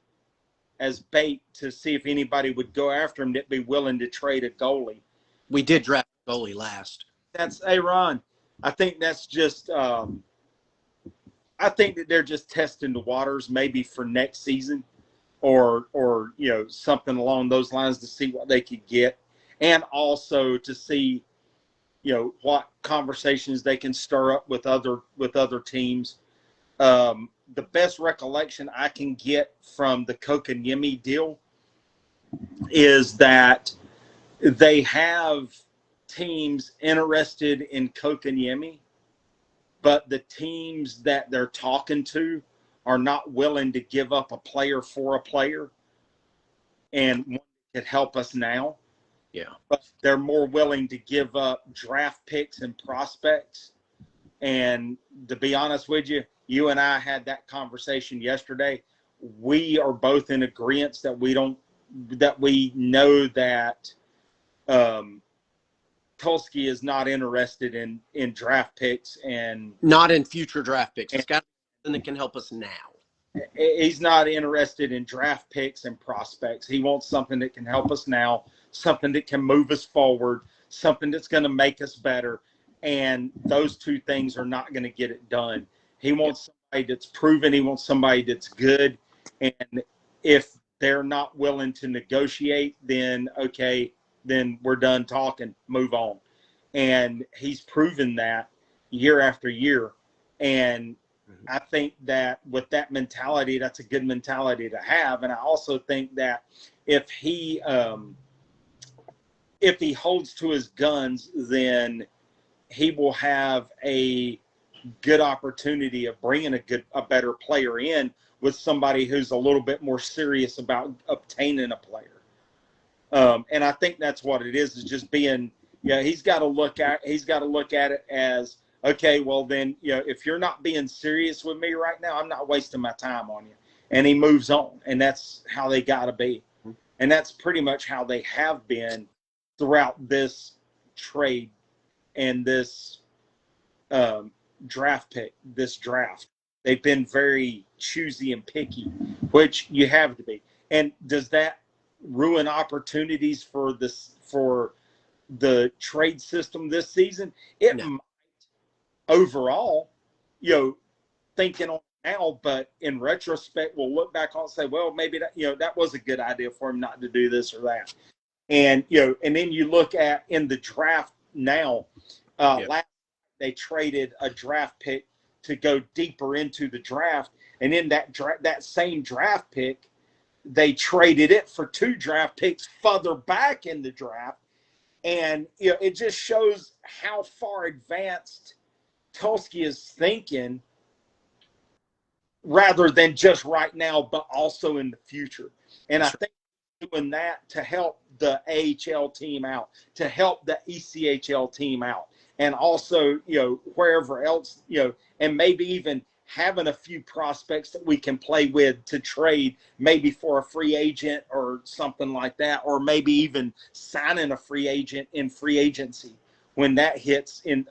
to see if anybody would go after him that'd be willing to trade a goalie. We did draft a goalie last. That's Ron. I think that's just I think that they're just testing the waters maybe for next season or something along those lines to see what they could get, and also to see what conversations they can stir up with other teams. The best recollection I can get from the Kotkaniemi deal is that they have teams interested in Kotkaniemi, but the teams that they're talking to are not willing to give up a player for a player, and one could help us now. Yeah. But they're more willing to give up draft picks and prospects. And to be honest with you, you and I had that conversation yesterday. We are both in agreement that we know that Tulsky is not interested in draft picks and Not in future draft picks. It's got something that can help us now. he's not interested in draft picks and prospects. He wants something that can help us now, something that can move us forward, something that's going to make us better. And those two things are not going to get it done. He wants somebody that's proven. He wants somebody that's good. And if they're not willing to negotiate, then okay, then we're done talking, move on. And he's proven that year after year. And I think that with that mentality, that's a good mentality to have. And I also think that if he holds to his guns, then he will have a good opportunity of bringing a better player in with somebody who's a little bit more serious about obtaining a player. And I think that's what it is just being, he's got to look at it as, okay, well then, if you're not being serious with me right now, I'm not wasting my time on you. And he moves on, and that's how they got to be. And that's pretty much how they have been throughout this trade and this draft. They've been very choosy and picky, which you have to be. And does that ruin opportunities for the trade system this season? It might overall, thinking on now, but in retrospect, we'll look back on and say, well, maybe that was a good idea for him not to do this or that. And, and then you look at in the draft now, last they traded a draft pick to go deeper into the draft. And in that same draft pick, they traded it for 2 draft picks further back in the draft. And, it just shows how far advanced Tulsky is thinking rather than just right now, but also in the future. And I think doing that to help the AHL team out, to help the ECHL team out, and also, wherever else, and maybe even having a few prospects that we can play with to trade, maybe for a free agent or something like that, or maybe even signing a free agent in free agency when that hits in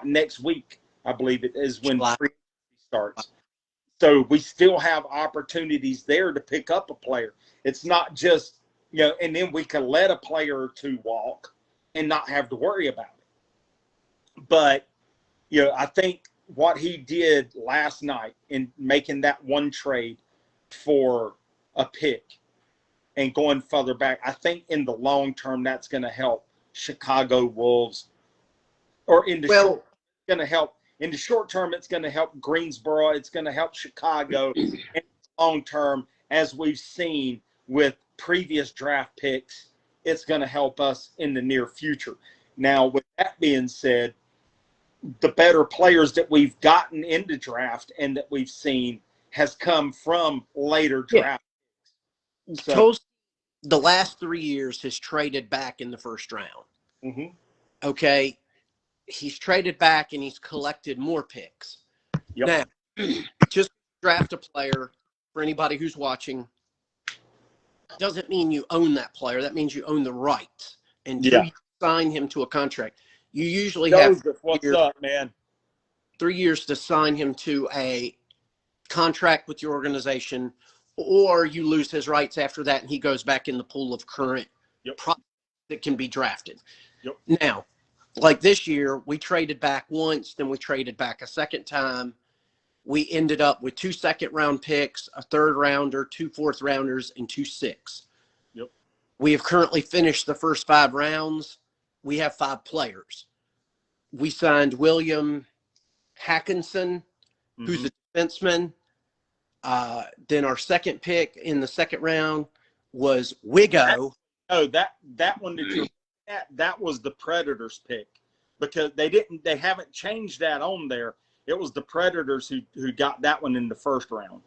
next week, I believe it is when free agency starts. So we still have opportunities there to pick up a player. It's not just, and then we can let a player or 2 walk and not have to worry about it. But, I think what he did last night in making that one trade for a pick and going further back, I think in the long term, that's going to help Chicago Wolves. Or in the short, it's going to help. In the short term, it's going to help Greensboro. It's going to help Chicago. And long term, as we've seen with previous draft picks, it's going to help us in the near future. Now, with that being said, the better players that we've gotten into draft and that we've seen has come from later draft picks. So, the last 3 years has traded back in the first round. Mm-hmm. Okay. He's traded back and he's collected more picks. Yep. Now, just draft a player, for anybody who's watching, doesn't mean you own that player. That means you own the rights. And you sign him to a contract. You usually have what's up, man? 3 years to sign him to a contract with your organization, or you lose his rights after that and he goes back in the pool of current prospects that can be drafted. Yep. Now, like this year, we traded back once, then we traded back a second time. We ended up with 2 second-round picks, a 3rd rounder, 2 4th rounders, and 2 6. Yep. We have currently finished the first 5 rounds. We have 5 players. We signed William Hackinson, who's a defenseman. Then our second pick in the second round was Wigo. That one that you're at, that was the Predators pick, because they haven't changed that on there. It was the Predators who got that one in the first round.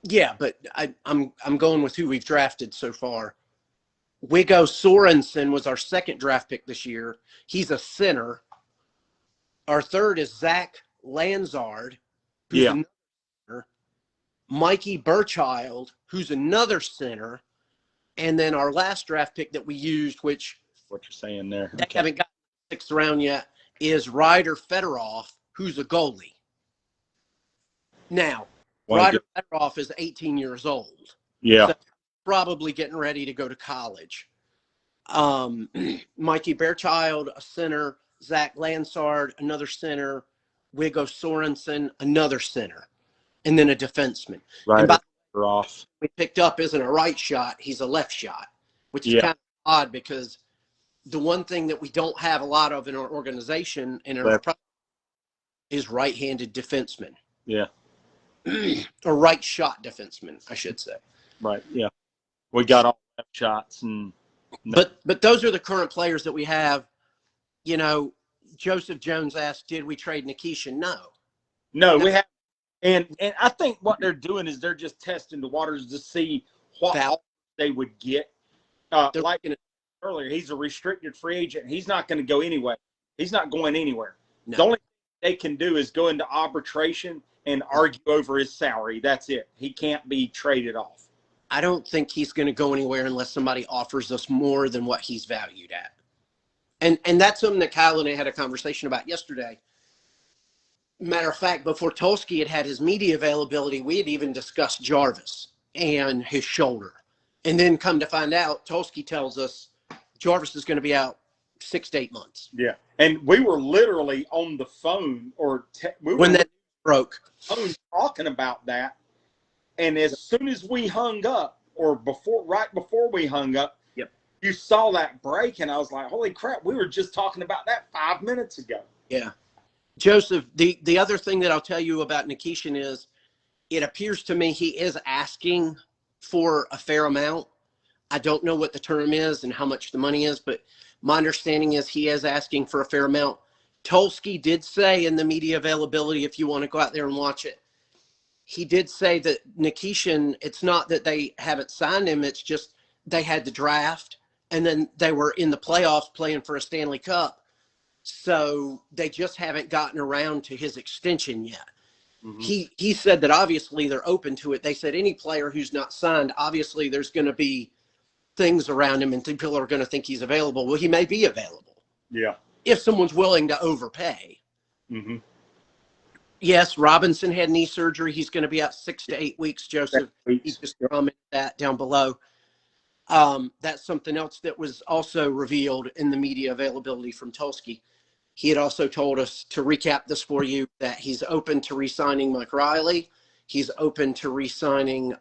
Yeah, but I'm going with who we've drafted so far. Wigo Sorensen was our second draft pick this year. He's a center. Our third is Zach Lanzard, who's another center. Mikey Burchild, who's another center. And then our last draft pick that we used, which what you're saying there, they haven't got 6th round yet, is Ryder Fedorov, who's a goalie. Now, Ryder Fedorov is 18 years old. Yeah. So probably getting ready to go to college. Mikey Bearchild, a center. Zach Lansard, another center. Wiggo Sorensen, another center. And then a defenseman. Right. And by Off. we picked up isn't a right shot, he's a left shot, which is kind of odd because the one thing that we don't have a lot of in our organization and in our is right-handed defensemen. Yeah. Or right shot defensemen, I should say. Right. Yeah. We got all left shots and but those are the current players that we have. You know, Joseph Jones asked, did we trade Nikishin? No, we have. And I think what they're doing is they're just testing the waters to see what they would get. Like earlier, he's a restricted free agent. He's not going to go anywhere. He's not going anywhere. No. The only thing they can do is go into arbitration and argue over his salary. That's it. He can't be traded off. I don't think he's going to go anywhere unless somebody offers us more than what he's valued at. And that's something that Kyle and I had a conversation about yesterday. Matter of fact, before Tulsky had his media availability, we had even discussed Jarvis and his shoulder. And then come to find out, Tulsky tells us Jarvis is going to be out 6 to 8 months. Yeah. And we were literally on the phone when that broke, talking about that. And as soon as we hung up, or right before we hung up, you saw that break, and I was like, holy crap, we were just talking about that 5 minutes ago. Yeah. Joseph, the other thing that I'll tell you about Nikishin is it appears to me he is asking for a fair amount. I don't know what the term is and how much the money is, but my understanding is he is asking for a fair amount. Tulsky did say in the media availability, if you want to go out there and watch it, he did say that Nikishin, it's not that they haven't signed him, it's just they had the draft, and then they were in the playoffs playing for a Stanley Cup. So they just haven't gotten around to his extension yet. Mm-hmm. He said that obviously they're open to it. They said any player who's not signed, obviously there's going to be things around him and people are going to think he's available. Well, he may be available. Yeah. If someone's willing to overpay. Mm-hmm. Yes, Robinson had knee surgery. He's going to be out 6 to 8 weeks, Joseph. He just commented that down below. That's something else that was also revealed in the media availability from Tulsky. He had also told us, to recap this for you, that he's open to re-signing Mike Riley. He's open to re-signing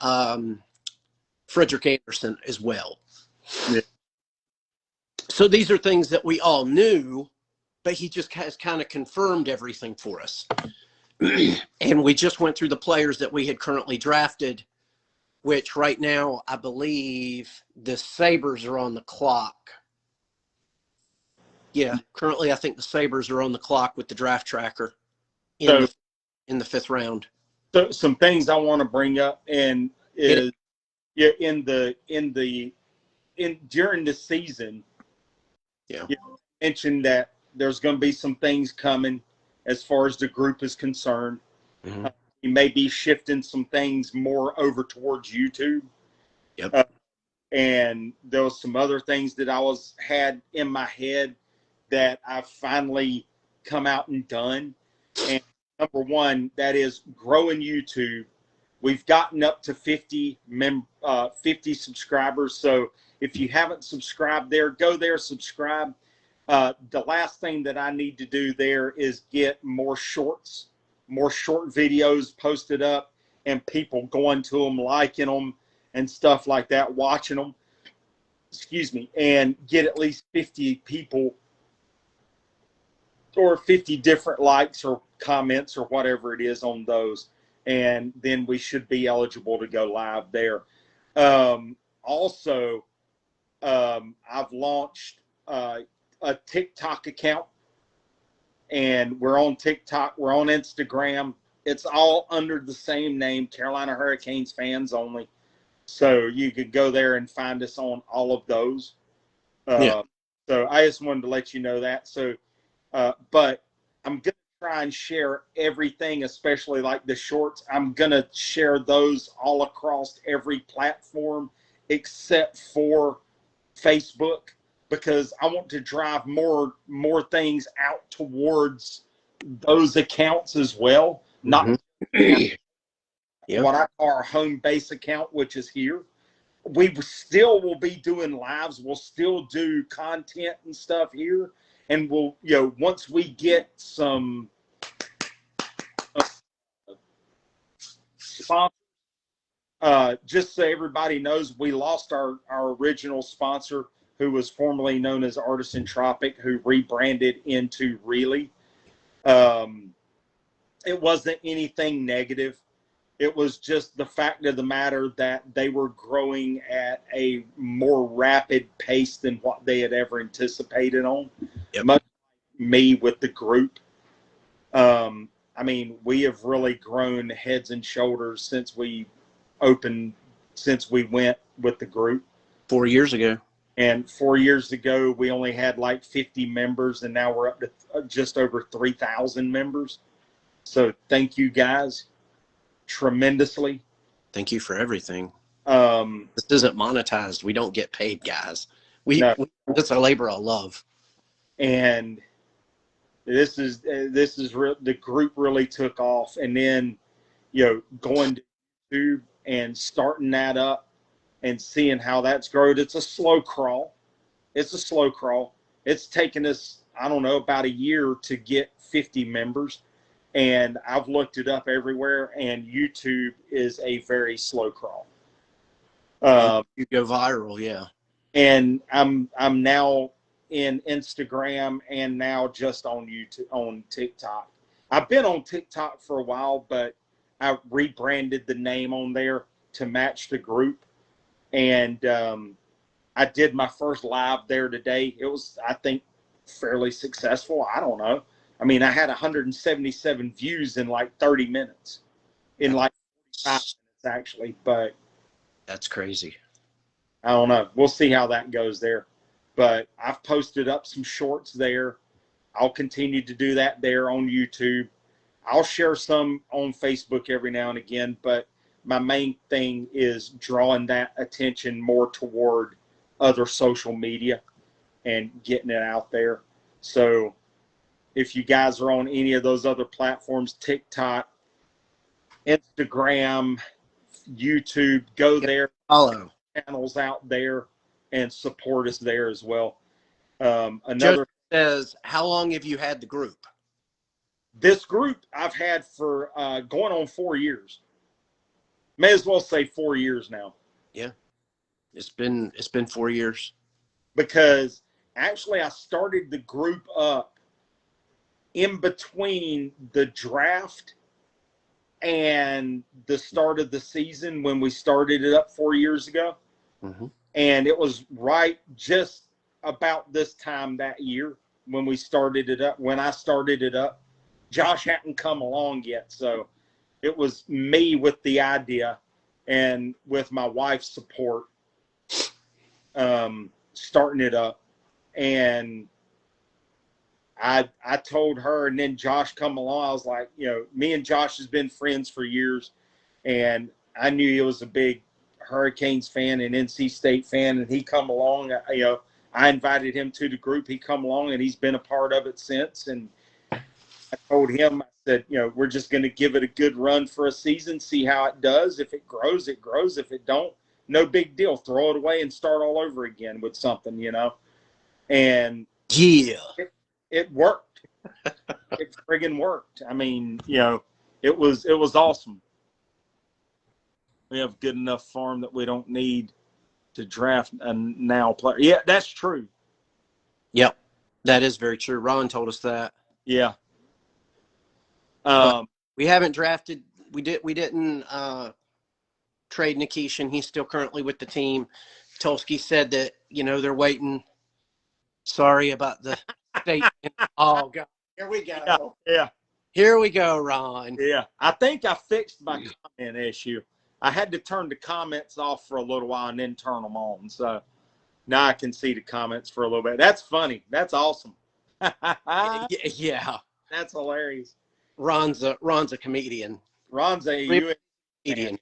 Frederick Anderson as well. Yeah. So these are things that we all knew, but he just has kind of confirmed everything for us. And we just went through the players that we had currently drafted, which right now, I believe the Sabres are on the clock. Yeah, currently I think the Sabres are on the clock with the draft tracker in the 5th round. So some things I want to bring up and is during the season, you mentioned that there's going to be some things coming as far as the group is concerned. Mm-hmm. You may be shifting some things more over towards YouTube. Yep. And there was some other things that I had in my head that I've finally come out and done. And number one, that is growing YouTube. We've gotten up to 50 subscribers. So if you haven't subscribed there, go there, subscribe. The last thing that I need to do there is get more short videos posted up and people going to them, liking them and stuff like that, watching them, and get at least 50 people or 50 different likes or comments or whatever it is on those. And then we should be eligible to go live there. Also, I've launched a TikTok account, and we're on TikTok, we're on Instagram. It's all under the same name, Carolina Hurricanes Fans Only. So you could go there and find us on all of those. So I just wanted to let you know that. So, but I'm going to try and share everything, especially like the shorts. I'm going to share those all across every platform except for Facebook. because I want to drive more things out towards those accounts as well. Not Yep. what I call our home base account, which is here. We still will be doing lives. We'll still do content and stuff here. And we'll, once we get some sponsors, just so everybody knows, we lost our original sponsor, who was formerly known as Artisan Tropic, who rebranded into Really. It wasn't anything negative. It was just the fact of the matter that they were growing at a more rapid pace than what they had ever anticipated on. Yep. Much like me with the group. I mean, we have really grown heads and shoulders since we went with the group. 4 years ago. And 4 years ago, we only had like 50 members, and now we're up to just over 3,000 members. So thank you guys tremendously. Thank you for everything. This isn't monetized. We don't get paid, guys. It's a labor of love. And this is the group really took off. And then, going to YouTube and starting that up and seeing how that's grown. It's a slow crawl. It's taken us, I don't know, about a year to get 50 members. And I've looked it up everywhere, and YouTube is a very slow crawl. You go viral, yeah. And I'm now in Instagram and now just on YouTube, on TikTok. I've been on TikTok for a while, but I rebranded the name on there to match the group. And I did my first live there today. It was, I think, fairly successful. I don't know. I mean, I had 177 views in like 30 minutes, in like 45 minutes actually, but that's crazy. I don't know. We'll see how that goes there. But I've posted up some shorts there. I'll continue to do that there on YouTube. I'll share some on Facebook every now and again, but my main thing is drawing that attention more toward other social media and getting it out there. So if you guys are on any of those other platforms, TikTok, Instagram, YouTube, go there, follow channels out there, and support us there as well. Another says, how long have you had the group? This group I've had for going on 4 years. May as well say 4 years now. Yeah, it's been 4 years. Because actually I started the group up in between the draft and the start of the season when we started it up 4 years ago. Mm-hmm. And it was right just about this time that year when we started it up. When I started it up, Josh hadn't come along yet. So it was me with the idea and with my wife's support starting it up. And I told her, and then Josh come along. I was like, me and Josh has been friends for years, and I knew he was a big Hurricanes fan and NC State fan, and he come along. I invited him to the group. He come along, and he's been a part of it since. And I told him, I said, we're just going to give it a good run for a season, see how it does. If it grows, it grows. If it don't, no big deal. Throw it away and start all over again with something, And yeah. It worked. It friggin' worked. I mean, it was awesome. We have a good enough farm that we don't need to draft a now player. Yeah, that's true. Yep, that is very true. Ron told us that. Yeah. We haven't drafted. We didn't trade Nikishin. He's still currently with the team. Tulski said that they're waiting. Sorry about the statement. Oh God, here we go. Yeah. Here we go, Ron. Yeah. I think I fixed my comment issue. I had to turn the comments off for a little while and then turn them on. So now I can see the comments for a little bit. That's funny. That's awesome. Yeah. That's hilarious. Ron's a comedian. Ron's a comedian.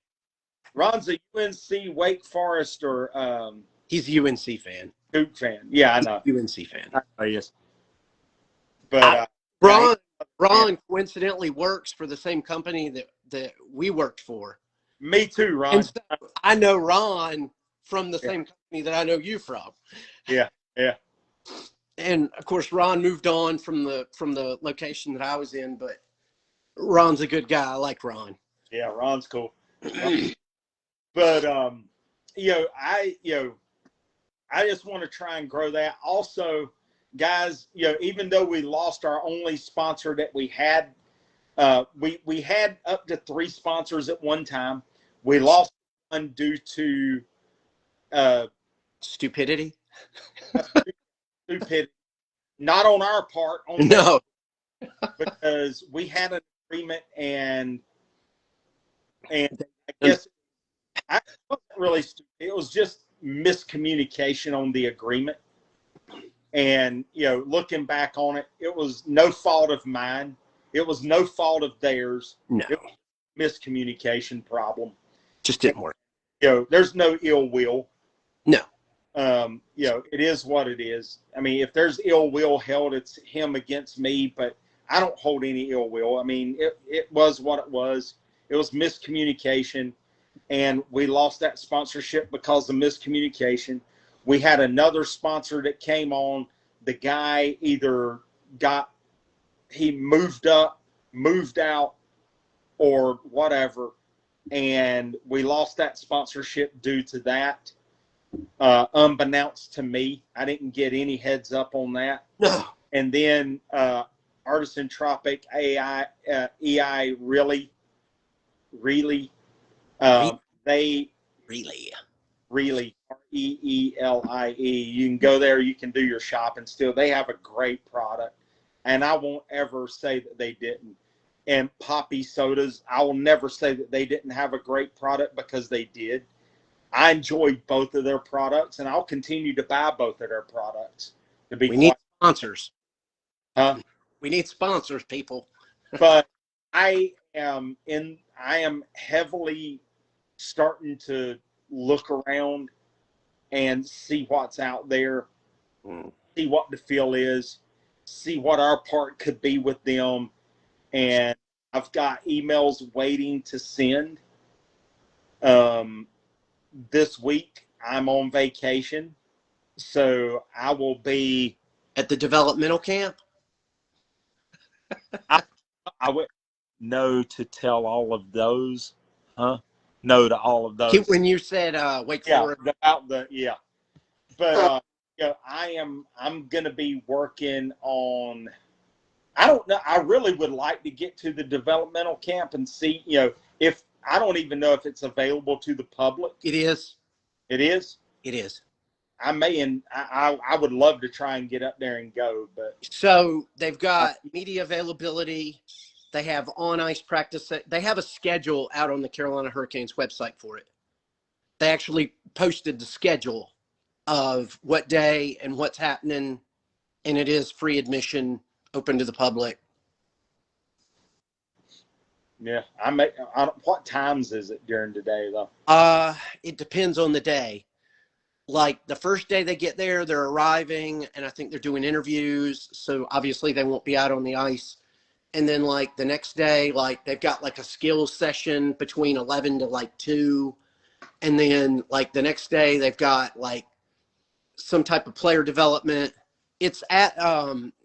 Ron's a UNC Wake Forest or he's a UNC fan. Duke fan. Yeah, I know. UNC fan. Yes. But Ron, Ron coincidentally works for the same company that we worked for. me too, Ron. And so I know Ron from the same company that I know you from. Yeah, yeah. And of course, Ron moved on from the location that I was in, but Ron's a good guy. I like Ron. Yeah, Ron's cool. But I just want to try and grow that. Also, guys, even though we lost our only sponsor that we had, we had up to 3 sponsors at one time. We lost one due to stupidity. Stupidity, not on our part. No, because we had an agreement, and I guess I wasn't really stupid. It was just miscommunication on the agreement. And looking back on it, it was no fault of mine. It was no fault of theirs. No, it was a miscommunication problem. Just didn't work. There's no ill will. No. It is what it is. I mean, if there's ill will held, it's him against me, but I don't hold any ill will. I mean, it was what it was. It was miscommunication, and we lost that sponsorship because of miscommunication. We had another sponsor that came on. The guy either he moved up, moved out, or whatever, and we lost that sponsorship due to that. Unbeknownst to me, I didn't get any heads up on that. No. And then Artisan Tropic EI really they really REELIE. You can go there, you can do your shopping still. They have a great product, and I won't ever say that they didn't. And Poppy Sodas, I will never say that they didn't have a great product, because they did. I enjoyed both of their products, and I'll continue to buy both of their products. We need sponsors. Huh? We need sponsors, people. But I am heavily starting to look around and see what's out there, see what the feel is, see what our part could be with them. And I've got emails waiting to send. This week I'm on vacation, so I will be at the developmental camp. I would no to tell all of those, huh? No to all of those. When you said wait for it. But I'm gonna be working on. I don't know. I really would like to get to the developmental camp and see, if I don't even know if it's available to the public. It is. It is? It is. I may, and I would love to try and get up there and go, but. So they've got media availability. They have on-ice practice. They have a schedule out on the Carolina Hurricanes website for it. They actually posted the schedule of what day and what's happening, and it is free admission, open to the public. Yeah, what times is it during the day, though? It depends on the day. Like the first day they get there, they're arriving, and I think they're doing interviews. So obviously they won't be out on the ice. And then like the next day, like they've got like a skills session between 11 to like 2. And then like the next day they've got like some type of player development. It's at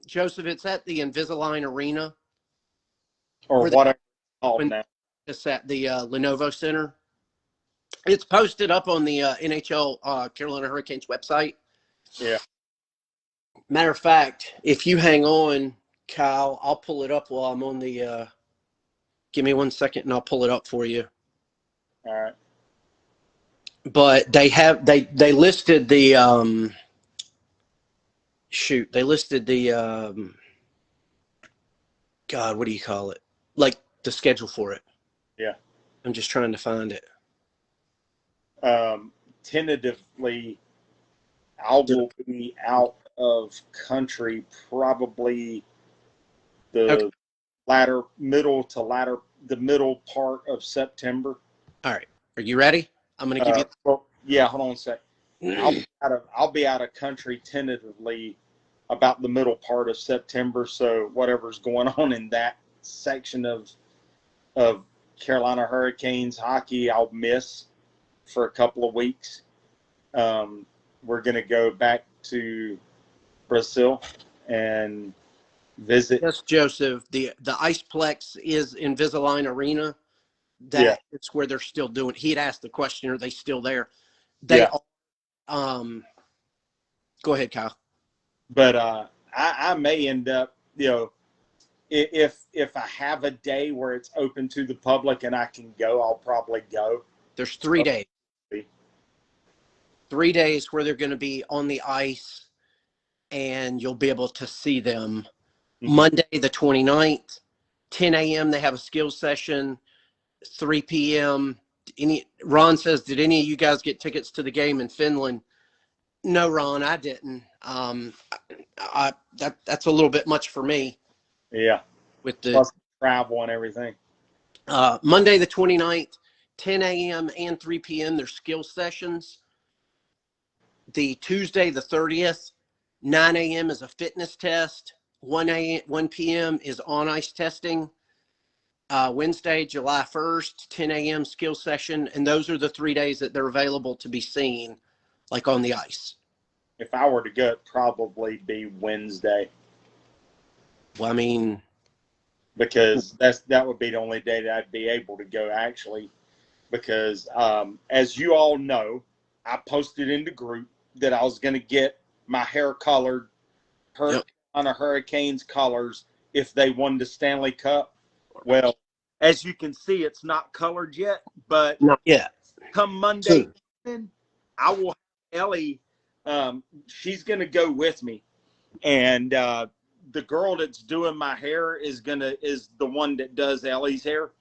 Joseph, it's at the Invisalign Arena. Or whatever. It's at the Lenovo Center. It's posted up on the NHL Carolina Hurricanes website. Yeah. Matter of fact, if you hang on, Kyle, I'll pull it up while I'm on the give me 1 second and I'll pull it up for you. All right. But they listed the they listed the God, what do you call it? Like the schedule for it. Yeah. I'm just trying to find it. Tentatively, I will be out of country probably the middle part of September. All right. Are you ready? I'm going to give you. Well, yeah, hold on a sec. I'll be out of country tentatively about the middle part of September. So whatever's going on in that section of Carolina Hurricanes hockey, I'll miss for a couple of weeks. We're going to go back to Brazil and visit. Yes, Joseph. The Iceplex is Invisalign Arena. Yeah, It's where they're still doing. He had asked the question, "Are they still there?" They yeah. are. Go ahead, Kyle. But I may end up, if I have a day where it's open to the public and I can go, I'll probably go. There's 3 days. 3 days where they're going to be on the ice, and you'll be able to see them. Mm-hmm. Monday the 29th, 10 a.m. They have a skills session. 3 p.m. Ron says, "Did any of you guys get tickets to the game in Finland?" No, Ron, I didn't. That's a little bit much for me. Yeah. With the plus travel and everything. Monday the 29th, 10 a.m. and 3 p.m. There's skill sessions. The Tuesday the 30th, 9 a.m. is a fitness test. 1 p.m. is on ice testing. Wednesday, July 1st, 10 a.m. skill session. And those are the 3 days that they're available to be seen, like on the ice. If I were to go, it'd probably be Wednesday. Well, I mean, because that would be the only day that I'd be able to go, actually. Because as you all know, I posted in the group that I was going to get my hair colored, on a Hurricanes colors if they won the Stanley Cup. Well, as you can see, it's not colored yet, but not yet. Come Monday, I will have Ellie. She's going to go with me, and the girl that's doing my hair is the one that does Ellie's hair.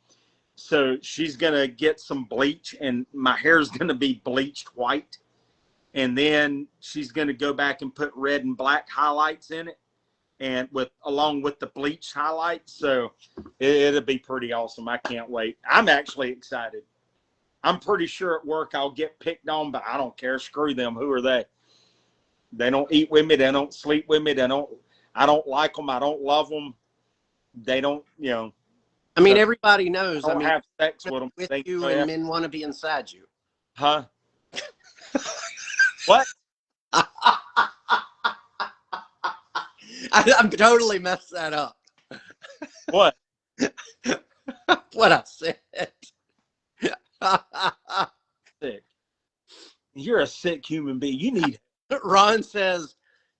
So she's gonna get some bleach, and my hair's gonna be bleached white, and then she's gonna go back and put red and black highlights in it, and along with the bleach highlights. So it'll be pretty awesome. I can't wait. I'm actually excited. I'm pretty sure at work I'll get picked on, but I don't care. Screw them. Who are they? They don't eat with me. They don't sleep with me. I don't like them. I don't love them. They don't, I mean, everybody knows. I don't have sex with them. With you and men want to be inside you. Huh? What? I'm totally messed that up. What? What I said. Sick. You're a sick human being. You need. Ron says,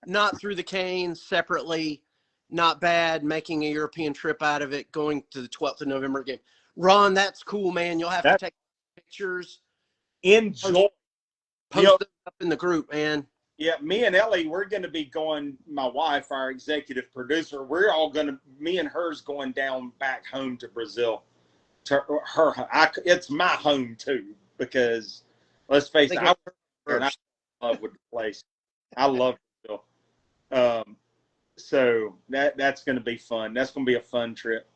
not through the Canes, separately. Not bad, making a European trip out of it, going to the 12th of November game. Ron, that's cool, man. You'll have to take pictures. Enjoy. Post them up in the group, man. Yeah, me and Ellie, we're going to be going, my wife, our executive producer, me and her's going down back home to Brazil. It's my home, too, because, let's face it, I'm in love with the place. I love Brazil. So that's going to be fun. That's going to be a fun trip.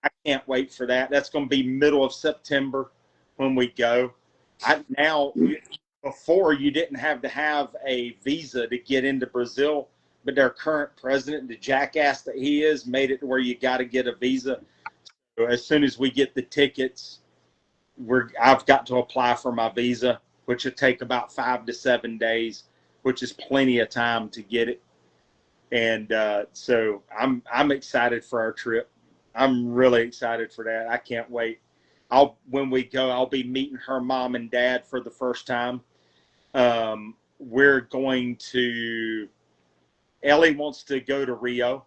I can't wait for that. That's going to be middle of September when we go. Before, you didn't have to have a visa to get into Brazil, but their current president, the jackass that he is, made it to where you got to get a visa. So as soon as we get the tickets, I've got to apply for my visa, which will take about 5 to 7 days, which is plenty of time to get it. And so I'm excited for our trip. I'm really excited for that. I can't wait. When we go, I'll be meeting her mom and dad for the first time. We're going to. Ellie wants to go to Rio,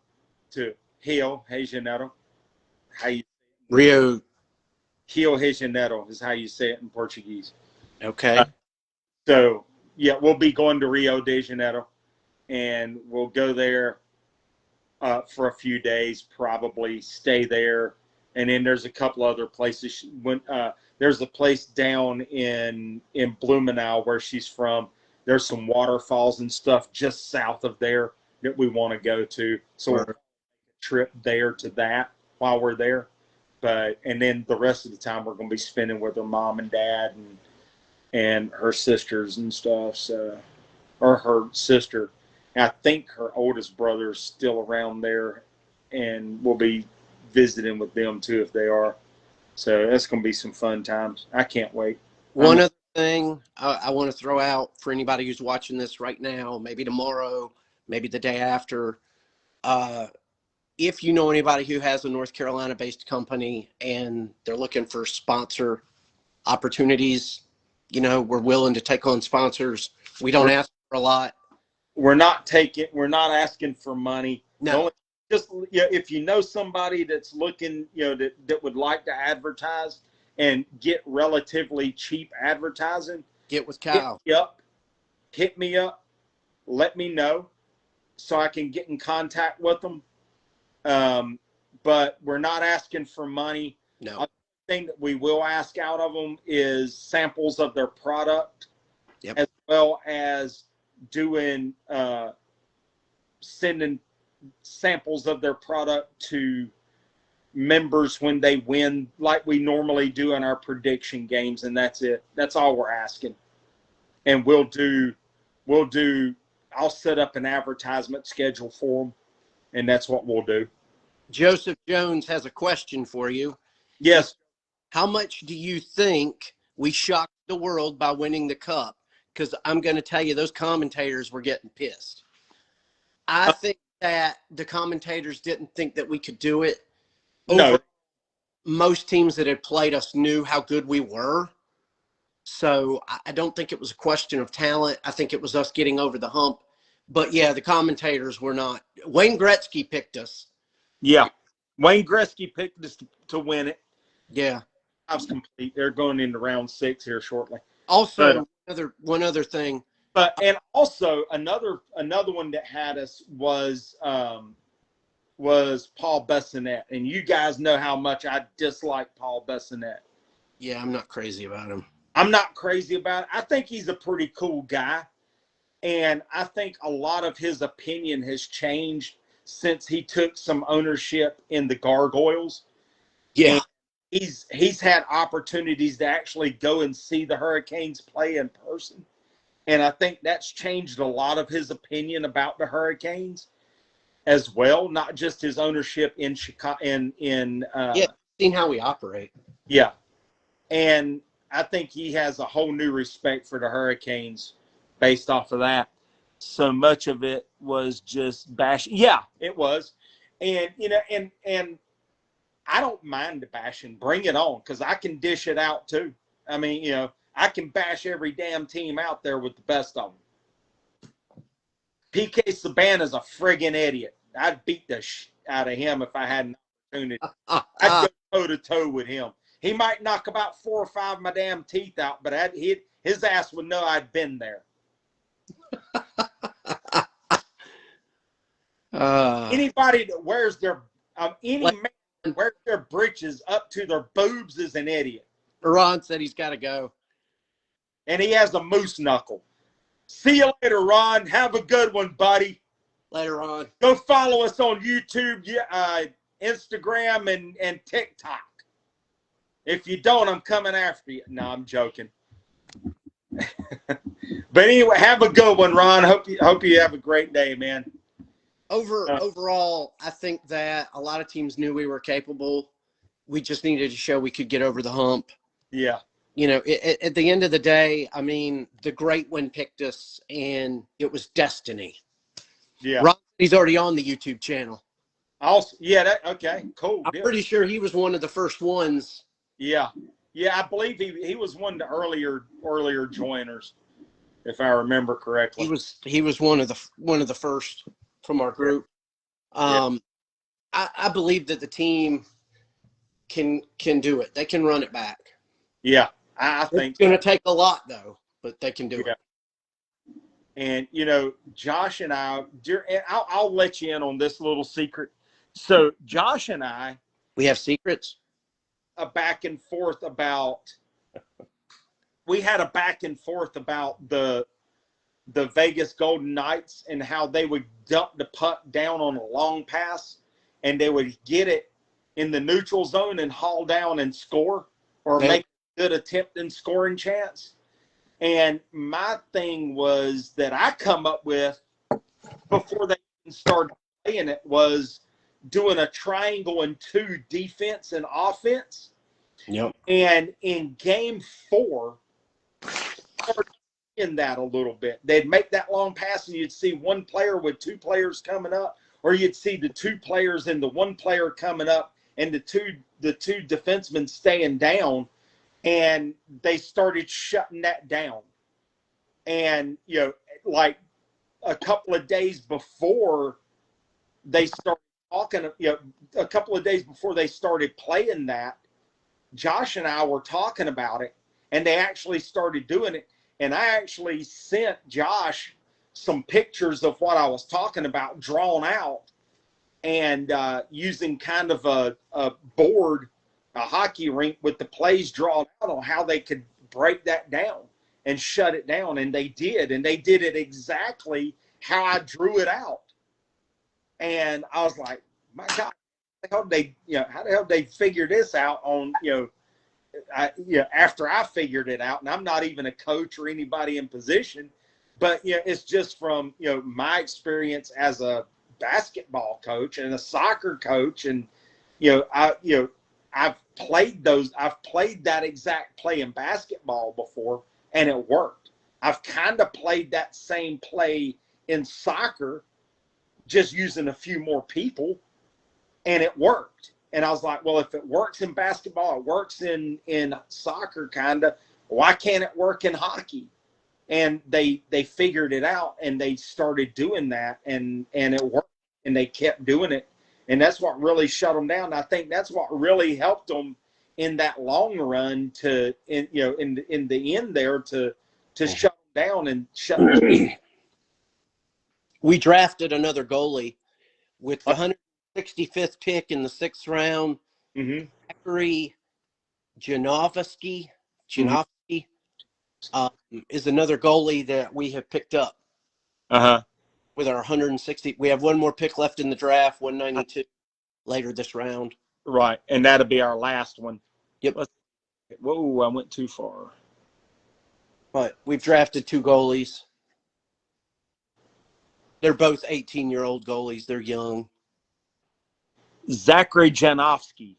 to Rio de Janeiro. Rio de Janeiro is how you say it in Portuguese. Okay. So yeah, we'll be going to Rio de Janeiro. And we'll go there for a few days, probably stay there. And then there's a couple other places. There's a place down in Blumenau where she's from. There's some waterfalls and stuff just south of there that we want to go to. So we'll trip there to that while we're there. And then the rest of the time we're going to be spending with her mom and dad and her sisters and stuff. So, or her sister. I think her oldest brother is still around there, and we'll be visiting with them too if they are. So that's going to be some fun times. I can't wait. One other thing I want to throw out for anybody who's watching this right now, maybe tomorrow, maybe the day after. If you know anybody who has a North Carolina-based company and they're looking for sponsor opportunities, we're willing to take on sponsors. We don't ask for a lot. We're not asking for money. No. Just if you know somebody that's looking, that would like to advertise and get relatively cheap advertising, Get with Kyle. Hit me up, let me know so I can get in contact with them. But we're not asking for money. No. The thing that we will ask out of them is samples of their product, as well as doing sending samples of their product to members when they win, like we normally do in our prediction games, and that's it. That's all we're asking. And I'll set up an advertisement schedule for them, and that's what we'll do. Joseph Jones has a question for you. Yes. How much do you think we shocked the world by winning the cup? Because I'm going to tell you, those commentators were getting pissed. I think that the commentators didn't think that we could do it. No. Most teams that had played us knew how good we were. So I don't think it was a question of talent. I think it was us getting over the hump. But, yeah, the commentators were not. Wayne Gretzky picked us. Yeah. Wayne Gretzky picked us to win it. Yeah. I was complete. They're going into round 6 here shortly. Also, one other thing. And also another one that had us was Paul Bissonnette, and you guys know how much I dislike Paul Bissonnette. Yeah, I'm not crazy about him. I'm not crazy about it. I think he's a pretty cool guy, and I think a lot of his opinion has changed since he took some ownership in the Gargoyles. Yeah. And he's had opportunities to actually go and see the Hurricanes play in person. And I think that's changed a lot of his opinion about the Hurricanes as well, not just his ownership in Chicago. Seen how we operate. Yeah. And I think he has a whole new respect for the Hurricanes based off of that. So much of it was just bashing. Yeah, it was. And, and I don't mind the bashing. Bring it on, because I can dish it out too. I mean, I can bash every damn team out there with the best of them. PK Subban's a friggin' idiot. I'd beat the out of him if I had an opportunity. I'd go toe-to-toe with him. He might knock about 4 or 5 of my damn teeth out, but his ass would know I'd been there. Anybody that wears man wears their breeches up to their boobs is an idiot. Ron said he's got to go. And he has a moose knuckle. See you later, Ron. Have a good one, buddy. Later on. Go follow us on YouTube, Instagram, and TikTok. If you don't, I'm coming after you. No, I'm joking. But anyway, have a good one, Ron. Hope you have a great day, man. Overall, I think that a lot of teams knew we were capable. We just needed to show we could get over the hump. Yeah. At the end of the day, I mean, the great one picked us, and it was destiny. Yeah. Ron, he's already on the YouTube channel. Okay, cool. I'm pretty sure he was one of the first ones. Yeah. Yeah, I believe he was one of the earlier joiners, if I remember correctly. He was one of the first from our group. I believe that the team can do it. They can run it back. Yeah, I think it's going to take a lot though, but they can do it. And Josh and I'll let you in on this little secret. So Josh and I, we have secrets. We had a back and forth about the Vegas Golden Knights and how they would dump the puck down on a long pass, and they would get it in the neutral zone and haul down and score, or make a good attempt and scoring chance. And my thing was that I come up with before they even started playing it was doing a triangle and 2 defense and offense. Yep. And in game 4, in that a little bit. They'd make that long pass and you'd see one player with 2 players coming up, or you'd see the 2 players and the 1 player coming up and the two defensemen staying down, and they started shutting that down. And like a couple of days before they started talking, a couple of days before they started playing that, Josh and I were talking about it, and they actually started doing it. And I actually sent Josh some pictures of what I was talking about drawn out, and using kind of a board, a hockey rink with the plays drawn out on how they could break that down and shut it down. And they did. And they did it exactly how I drew it out. And I was like, my God, how the hell they figure this out on, after I figured it out, and I'm not even a coach or anybody in position, but it's just from my experience as a basketball coach and a soccer coach, and I've played that exact play in basketball before, and it worked. I've kind of played that same play in soccer, just using a few more people, and it worked. And I was like, well, if it works in basketball, it works in soccer, kind of. Why can't it work in hockey? And they figured it out, and they started doing that, and it worked, and they kept doing it. And that's what really shut them down. I think that's what really helped them in that long run in the end there to shut them down and shut them. We drafted another goalie with the 165th pick in the 6th round. Mm-hmm. Zachary Janovsky is another goalie that we have picked up. With our 160. We have one more pick left in the draft, 192 later this round. Right, and that'll be our last one. Yep. Whoa, I went too far. But we've drafted 2 goalies. They're both 18-year-old goalies. They're young. Zachary Janowski.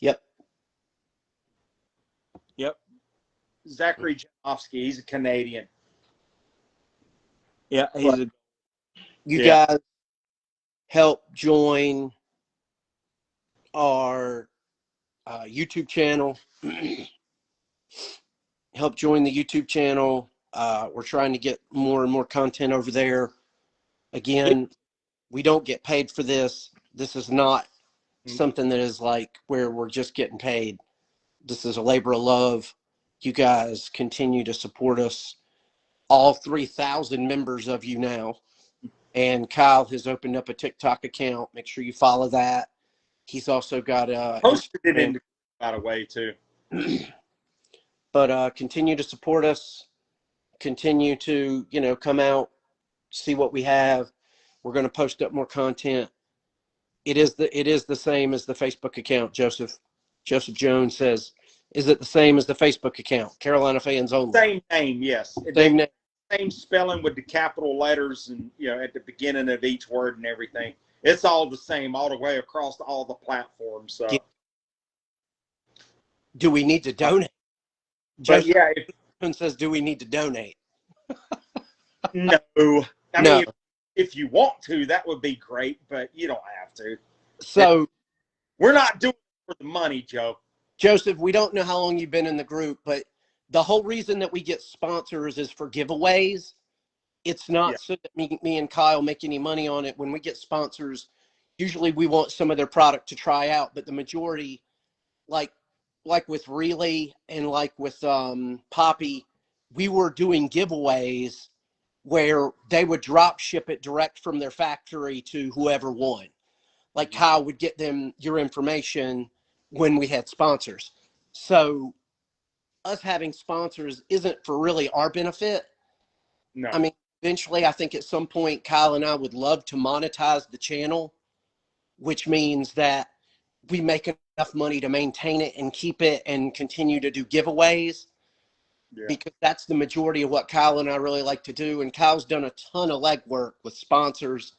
Yep. Zachary Janowski. He's a Canadian. Yeah, you guys help join our YouTube channel. Help join the YouTube channel. We're trying to get more and more content over there. Again, we don't get paid for this. This is not something that is like where we're just getting paid. This is a labor of love. You guys continue to support us. All 3,000 members of you now. And Kyle has opened up a TikTok account. Make sure you follow that. He's also got a posted it in by the way too. But continue to support us. Continue to come out, see what we have. We're going to post up more content. It is the same as the Facebook account. Joseph Jones says, is it the same as the Facebook account? Carolina Fans Only. Same name, yes. Same name. Same spelling with the capital letters and at the beginning of each word and everything. It's all the same all the way across all the platforms. So. Do we need to donate? But Joseph says, do we need to donate? No. I mean, if you want to, that would be great, but you don't have to. So we're not doing it for the money, Joe. Joseph, we don't know how long you've been in the group, but the whole reason that we get sponsors is for giveaways. It's not so that me and Kyle make any money on it. When we get sponsors, usually we want some of their product to try out, but the majority, like with Relay and like with Poppy, we were doing giveaways where they would drop ship it direct from their factory to whoever won. Like Kyle would get them your information when we had sponsors. So us having sponsors isn't for really our benefit. No. I mean, eventually I think at some point Kyle and I would love to monetize the channel, which means that we make enough money to maintain it and keep it and continue to do giveaways. Yeah. Because that's the majority of what Kyle and I really like to do. And Kyle's done a ton of legwork with sponsors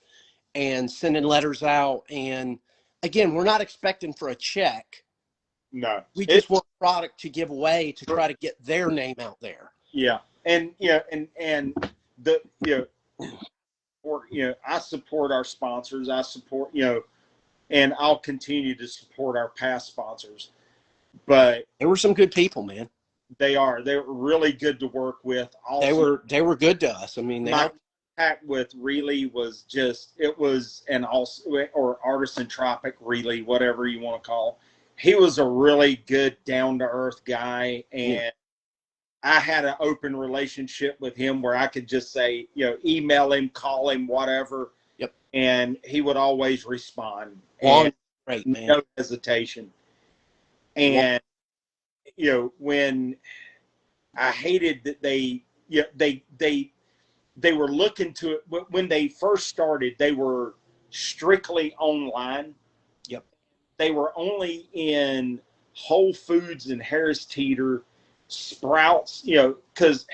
and sending letters out. And again, we're not expecting for a check. No. We just want product to give away to try to get their name out there. Yeah. And, and the, I support our sponsors. I support, and I'll continue to support our past sponsors. But there were some good people, man. They're really good to work with. Also, they were good to us. I mean, my contact with Reilly was or Artisan Tropic Reilly, whatever you want to call. He was a really good, down to earth guy, and I had an open relationship with him where I could just say, email him, call him, whatever. Yep. And he would always respond. And great, man. No hesitation. And when I hated that they were looking to it when they first started, they were strictly online. Yep. They were only in Whole Foods and Harris Teeter, Sprouts, because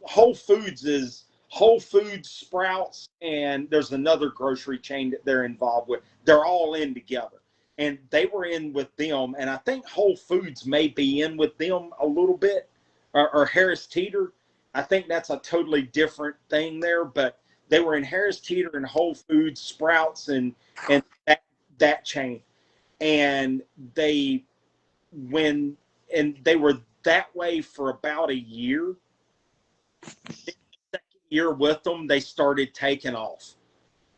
Whole Foods is Whole Foods, Sprouts, and there's another grocery chain that they're involved with. They're all in together. And they were in with them, and I think Whole Foods may be in with them a little bit, or Harris Teeter. I think that's a totally different thing there, but they were in Harris Teeter and Whole Foods, Sprouts, and that chain. And they were that way for about a year. The second year with them, they started taking off,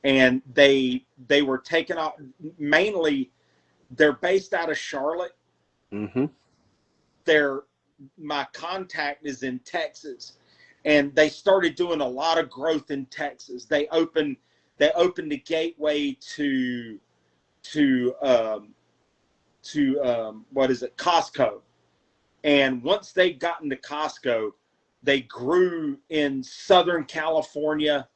and they were taking off mainly. They're based out of Charlotte. Mm-hmm. My contact is in Texas, and they started doing a lot of growth in Texas. They opened the gateway to what is it, Costco. And once they got into Costco, they grew in Southern California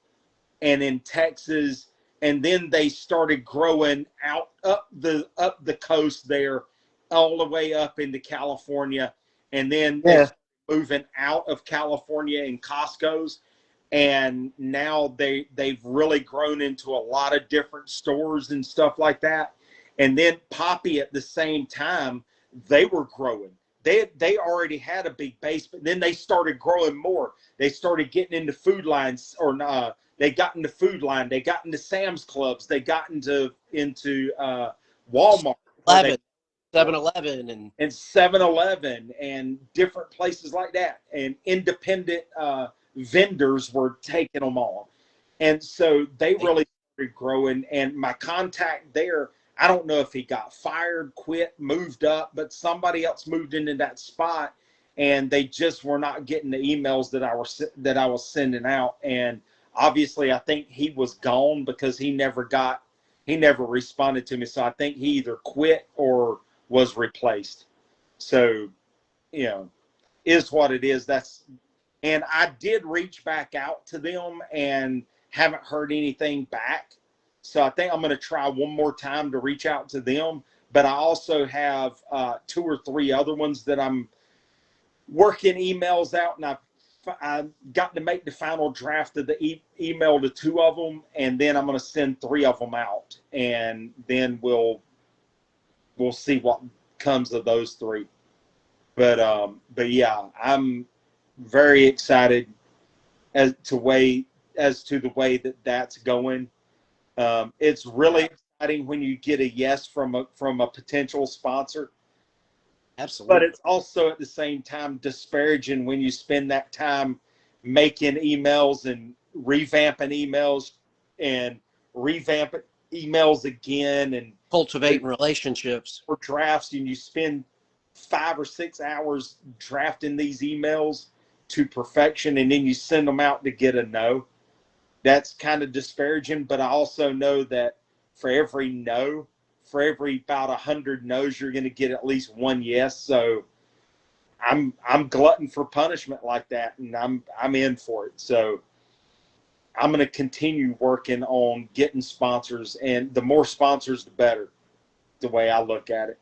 and in Texas. And then they started growing up the coast there, all the way up into California, and then they started moving out of California in Costco's, and now they've really grown into a lot of different stores and stuff like that. And then Poppy at the same time, they were growing. They already had a big base, but then they started growing more. They started getting into food lines, or they got into Food Line. They got into Sam's Clubs. They got into Walmart, 7-Eleven, and 7-Eleven, and different places like that. And independent vendors were taking them on, and so they really started growing. And my contact there, I don't know if he got fired, quit, moved up, but somebody else moved into that spot, and they just were not getting the emails that I was sending out. And obviously, I think he was gone because he never responded to me. So I think he either quit or was replaced. So, is what it is. And I did reach back out to them and haven't heard anything back. So I think I'm going to try one more time to reach out to them. But I also have 2 or 3 other ones that I'm working emails out, and I got to make the final draft of the email to 2 of them, and then I'm going to send 3 of them out, and then we'll see what comes of those 3. But yeah, I'm very excited as to the way that that's going. It's really exciting when you get a yes from a potential sponsor. Absolutely. But it's also at the same time disparaging when you spend that time making emails and revamping emails and revamping emails again and cultivating relationships for drafts, and you spend 5 or 6 hours drafting these emails to perfection, and then you send them out to get a no. That's kind of disparaging, but I also know that for every no, for every about 100 no's, you're going to get at least 1 yes. So I'm glutton for punishment like that, and I'm in for it. So I'm going to continue working on getting sponsors, and the more sponsors, the better, the way I look at it.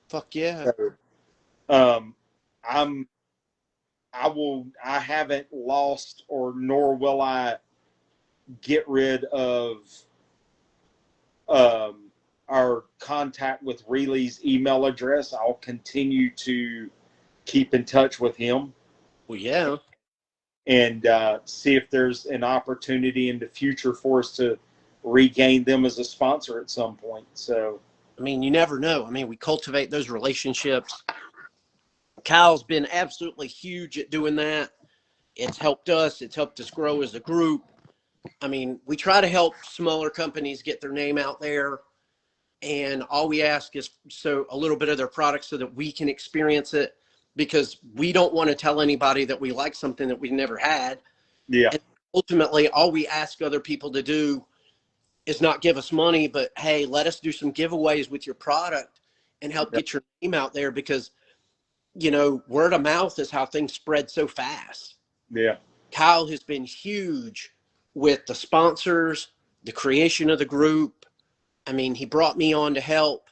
Fuck yeah. So, um, I'm I haven't lost or nor will I get rid of um, our contact with Reilly's email address. I'll continue to keep in touch with him Well, yeah. and see if there's an opportunity in the future for us to regain them as a sponsor at some point. So, I mean, you never know. I mean, we cultivate those relationships. Kyle's been absolutely huge at doing that. It's helped us. It's helped us grow as a group. I mean, we try to help smaller companies get their name out there, and all we ask is so a little bit of their product so that we can experience it, because we don't want to tell anybody that we like something that we've never had. yeah, And ultimately, all we ask other people to do is not give us money, but hey, let us do some giveaways with your product and help yeah, get your name out there, because word of mouth is how things spread so fast. yeah. Kyle has been huge with the sponsors, the creation of the group. I mean, he brought me on to help.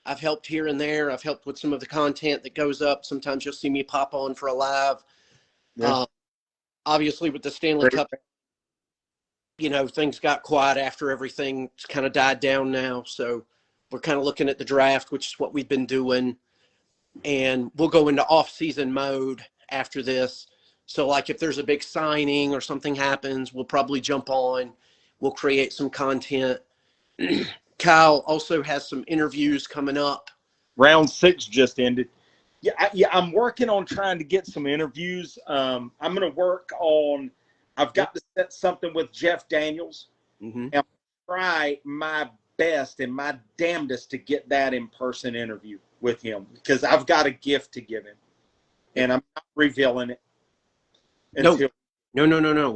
I've helped here and there. I've helped with some of the content that goes up. Sometimes you'll see me pop on for a live. Yeah. Uh, Obviously, with the Stanley Great. Cup, things got quiet after everything kind of died down now. So we're kind of looking at the draft, which is what we've been doing. And we'll go into off-season mode after this. So, like, if there's a big signing or something happens, we'll probably jump on. We'll create some content. Kyle also has some interviews coming up. Round 6 just ended. Yeah, I'm working on trying to get some interviews. I'm going to work on. I've got to set something with Jeff Daniels, Mm-hmm. and try my best and my damnedest to get that in-person interview with him, because I've got a gift to give him, and I'm not revealing it No, until no.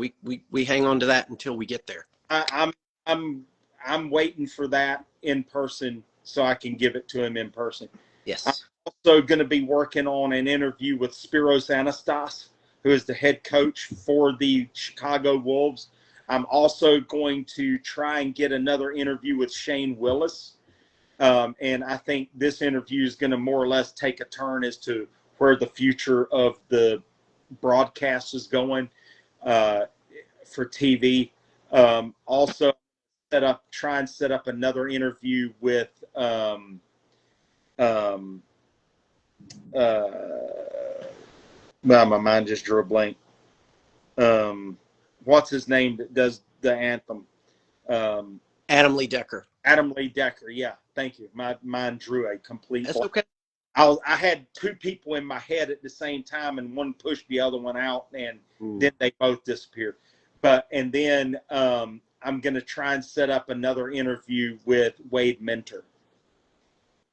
We hang on to that until we get there. I'm I'm I'm waiting for that in person so I can give it to him in person. I'm Yes. also going to be working on an interview with Spiros Anastas, who is the head coach for the Chicago Wolves. I'm also going to try and get another interview with Shane Willis. And I think this interview is going to more or less take a turn as to where the future of the broadcast is going for TV. Also, try and set up another interview with um, well, my mind just drew a blank. What's his name that does the anthem? Adam Lee Decker. Adam Lee Decker. Yeah, thank you. My mind drew a complete That's blank. okay. I had two people in my head at the same time, and one pushed the other one out, and then they both disappeared. And then I'm going to try and set up another interview with Wade Mentor,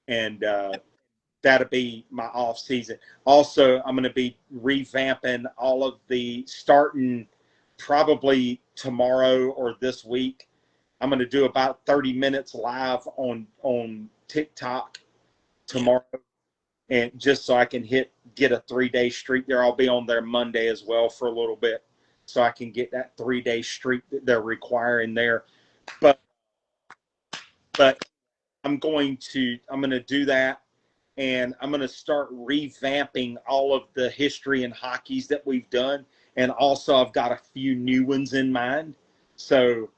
and that'll be my off season. Also, I'm going to be revamping all of the starting probably tomorrow or this week. I'm going to do about 30 minutes live on TikTok tomorrow, and just so I can get a 3-day streak there. I'll be on there Monday as well for a little bit, so I can get that 3-day streak that they're requiring there. But I'm going to do that, and I'm going to start revamping all of the history and hockeys that we've done. And also, I've got a few new ones in mind. So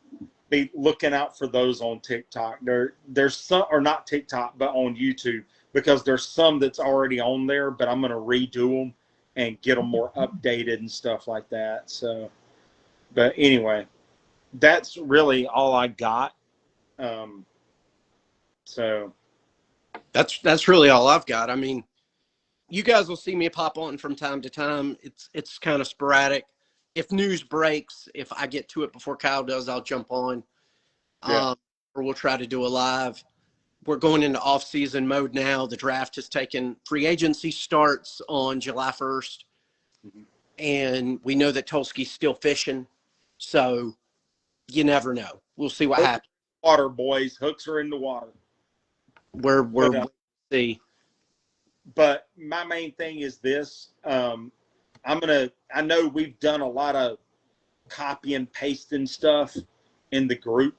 be looking out for those on TikTok. There's some, or not TikTok, but on YouTube, because there's some that's already on there, but I'm going to redo them and get them more updated and stuff like that. So, but anyway, that's really all I got. So That's really all I've got. I mean, you guys will see me pop on from time to time. It's kind of sporadic. If news breaks, if I get to it before Kyle does, I'll jump on. yeah, Or we'll try to do a live. We're going into off-season mode now. The draft has taken. Free agency starts on July 1st, and we know that Tulski's still fishing, so you never know. We'll see what happens. water, boys. Hooks are in the water. We're see. But my main thing is this. I know we've done a lot of copy and pasting stuff in the group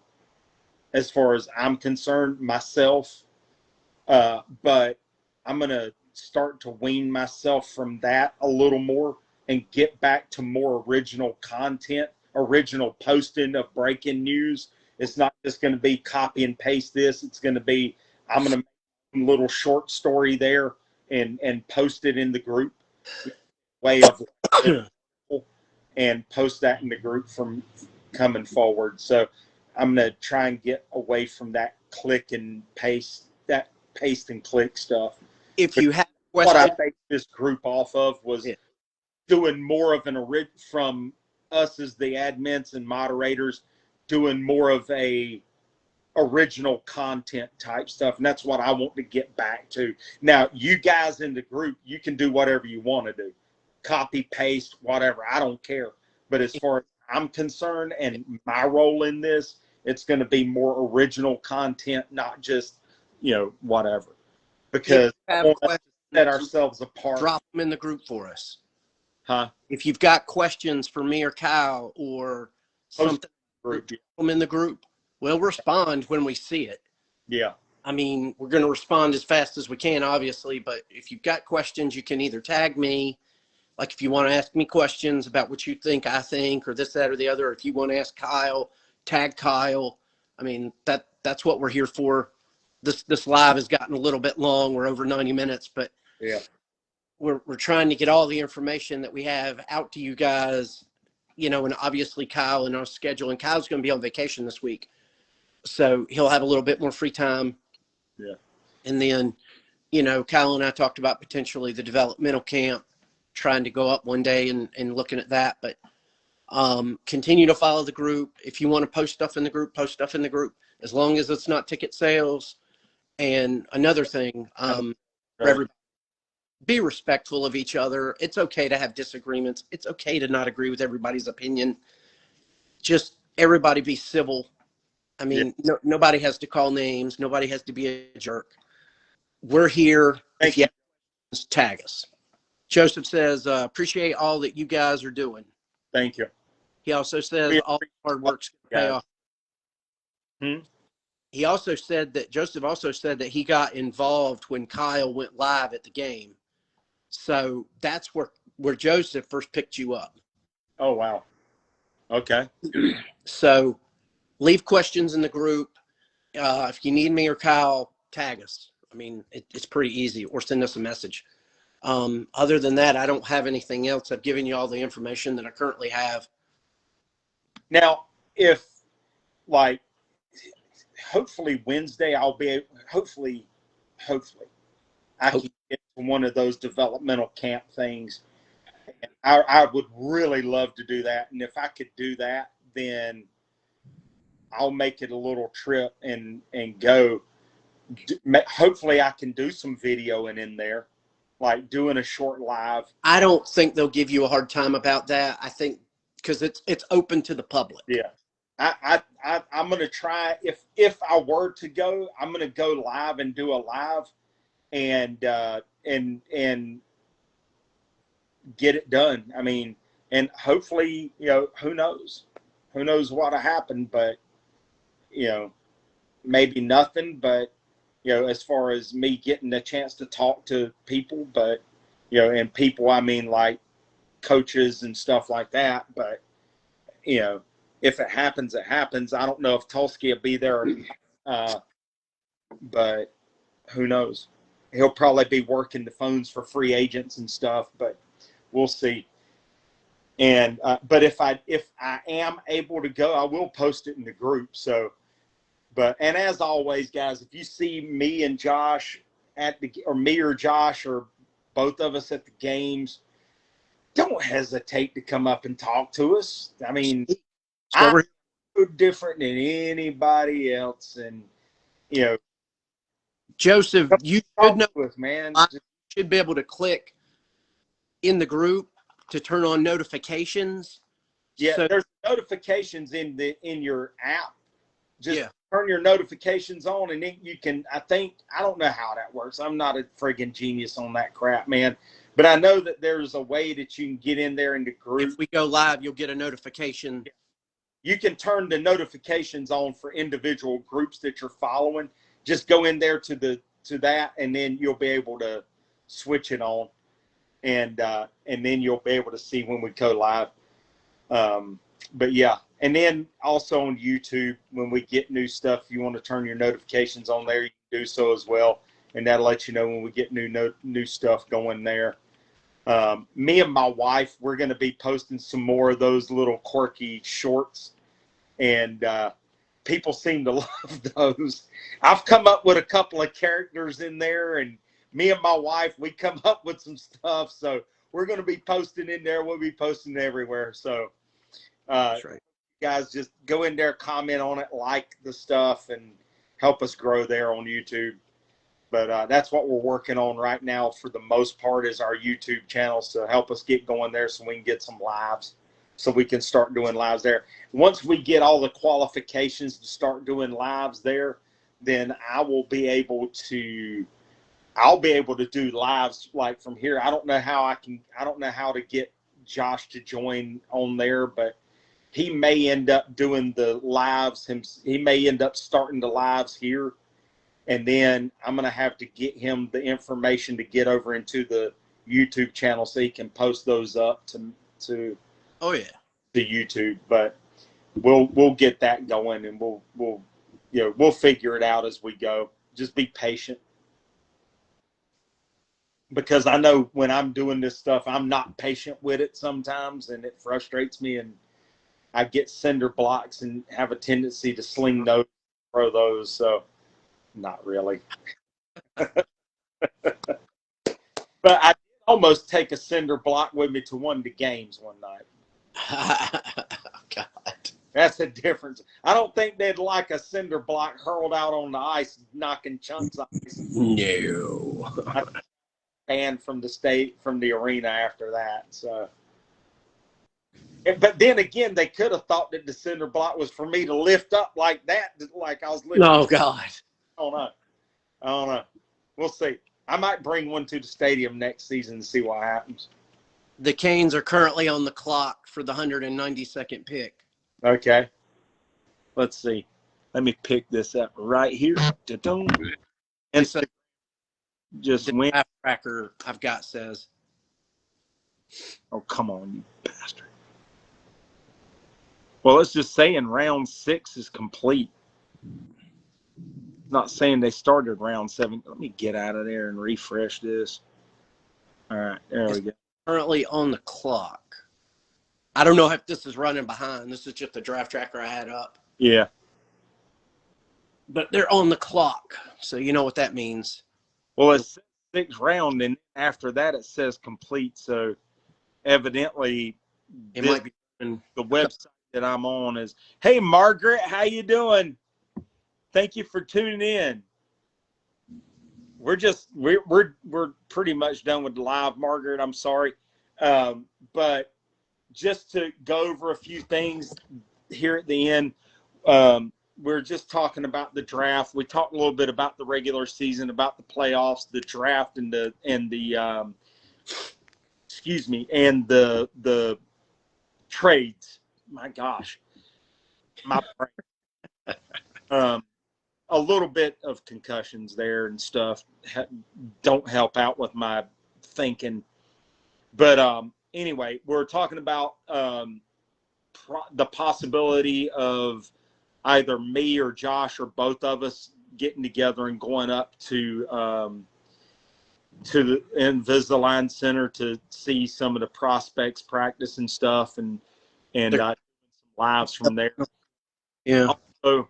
as far as I'm concerned myself. But I'm going to start to wean myself from that a little more and get back to more original content, original posting of breaking news. It's not just going to be copy and paste this. It's going to be, I'm going to make a little short story there and post it in the group way of and post that in the group from coming forward. So I'm going to try and get away from that click and paste, that paste and click stuff. If you have What I questions, based this group off of was yeah. doing more of an from us as the admins and moderators, doing more of a original content type stuff. And that's what I want to get back to. Now, you guys in the group, you can do whatever you want to do. Copy, paste, whatever. I don't care. But as far as I'm concerned and my role in this, it's going to be more original content, not just, whatever. Because I want us to set ourselves apart. Drop them in the group for us. Huh? If you've got questions for me or Kyle or something, group. drop them in the group. We'll respond when we see it. Yeah. I mean, we're going to respond as fast as we can, obviously, but if you've got questions, you can either tag me, like if you want to ask me questions about what you think I think, or this, that, or the other. If you want to ask Kyle, tag Kyle. I mean, that's what we're here for. This live has gotten a little bit long. We're over 90 minutes, but yeah, we're trying to get all the information that we have out to you guys, and obviously Kyle and our schedule, and Kyle's going to be on vacation this week. So he'll have a little bit more free time. Yeah. And then, Kyle and I talked about potentially the developmental camp, trying to go up one day and looking at that. But continue to follow the group. If you want to post stuff in the group, post stuff in the group, as long as it's not ticket sales. And another thing, for everybody, be respectful of each other. It's okay to have disagreements. It's okay to not agree with everybody's opinion. Just everybody be civil. I mean, nobody has to call names. Nobody has to be a jerk. We're here. If you have questions, tag us. Joseph says, appreciate all that you guys are doing. Thank you. He also says all the hard work's going to pay off. He also said that Joseph also said that he got involved when Kyle went live at the game. So that's where Joseph first picked you up. Oh, wow. Okay. So leave questions in the group. If you need me or Kyle, tag us. I mean, it's pretty easy, or send us a message. Other than that, I don't have anything else. I've given you all the information that I currently have. Now, if hopefully Wednesday, hopefully I can get to one of those developmental camp things. I would really love to do that. And if I could do that, then I'll make it a little trip and go. Hopefully I can do some videoing in there, like doing a short live. I don't think they'll give you a hard time about that. I think because it's open to the public. Yeah. I'm going to try, if I were to go, I'm going to go live and do a live and get it done. I mean, and hopefully, who knows what'll happen, but, maybe nothing, but, as far as me getting a chance to talk to people, but, and people, I mean, like coaches and stuff like that. But, if it happens, it happens. I don't know if Tulsky will be there, but who knows? He'll probably be working the phones for free agents and stuff, but we'll see. And but if I am able to go, I will post it in the group. So, and as always, guys, if you see me and Josh or me or Josh or both of us at the games, don't hesitate to come up and talk to us. I mean, I'm no different than anybody else, and Joseph, you should know, man. You should be able to click in the group to turn on notifications. Yeah, so, there's notifications in your app. Just turn your notifications on, and then you can. I don't know how that works. I'm not a friggin' genius on that crap, man. But I know that there's a way that you can get in there in the group. If we go live, you'll get a notification. You can turn the notifications on for individual groups that you're following. Just go in there to to that, and then you'll be able to switch it on, and then you'll be able to see when we go live. But yeah, and then also on YouTube, when we get new stuff, if you want to turn your notifications on there, you can do so as well, and that'll let you know when we get new stuff going there. Me and my wife, we're going to be posting some more of those little quirky shorts, and people seem to love those. I've come up with a couple of characters in there, and me and my wife, we come up with some stuff, so we're going to be posting in there. We'll be posting everywhere. So That's right. guys, just go in there, comment on it, like the stuff, and help us grow there on YouTube. But that's what we're working on right now for the most part, is our YouTube channels to help us get going there so we can get some lives, so we can start doing lives there. Once we get all the qualifications to start doing lives there, then I'll be able to do lives like from here. I don't know how to get Josh to join on there, but he may end up doing the lives. He may end up starting the lives here. And then I'm going to have to get him the information to get over into the YouTube channel so he can post those up to Oh yeah. YouTube. But we'll get that going, and we'll figure it out as we go. Just be patient, because I know when I'm doing this stuff, I'm not patient with it sometimes, and it frustrates me, and I get cinder blocks and have a tendency to sling those, throw those. So not really. But I did almost take a cinder block with me to one of the games one night. God. That's the difference. I don't think they'd like a cinder block hurled out on the ice, knocking chunks of ice. No. I banned from the arena after that. So, but then again, they could have thought that the cinder block was for me to lift up like that, like I was lifting. No, God. I don't know. We'll see. I might bring one to the stadium next season and see what happens. The Canes are currently on the clock for the 192nd pick. Okay. Let's see. Let me pick this up right here. And So just the went. draft tracker I've got says. Oh, come on, you bastard. Well, let's just say in round 6 is complete. Not saying they started round 7. Let me get out of there and refresh this. All right, there we go. Currently on the clock. I don't know if this is running behind. This is just the draft tracker I had up. Yeah. But they're on the clock, so you know what that means. Well, it's 6th round, and after that it says complete. So evidently, Might be the website that I'm on is. Hey, Margaret, how you doing? Thank you for tuning in. We're pretty much done with the live, Margaret. I'm sorry, but just to go over a few things here at the end. We're just talking about the draft. We talked a little bit about the regular season, about the playoffs, the draft, and the trades. My gosh, my brain. A little bit of concussions there and stuff don't help out with my thinking. But anyway, we're talking about the possibility of either me or Josh or both of us getting together and going up to the Invisalign Center to see some of the prospects practice and stuff, and some lives from there. Yeah. Also,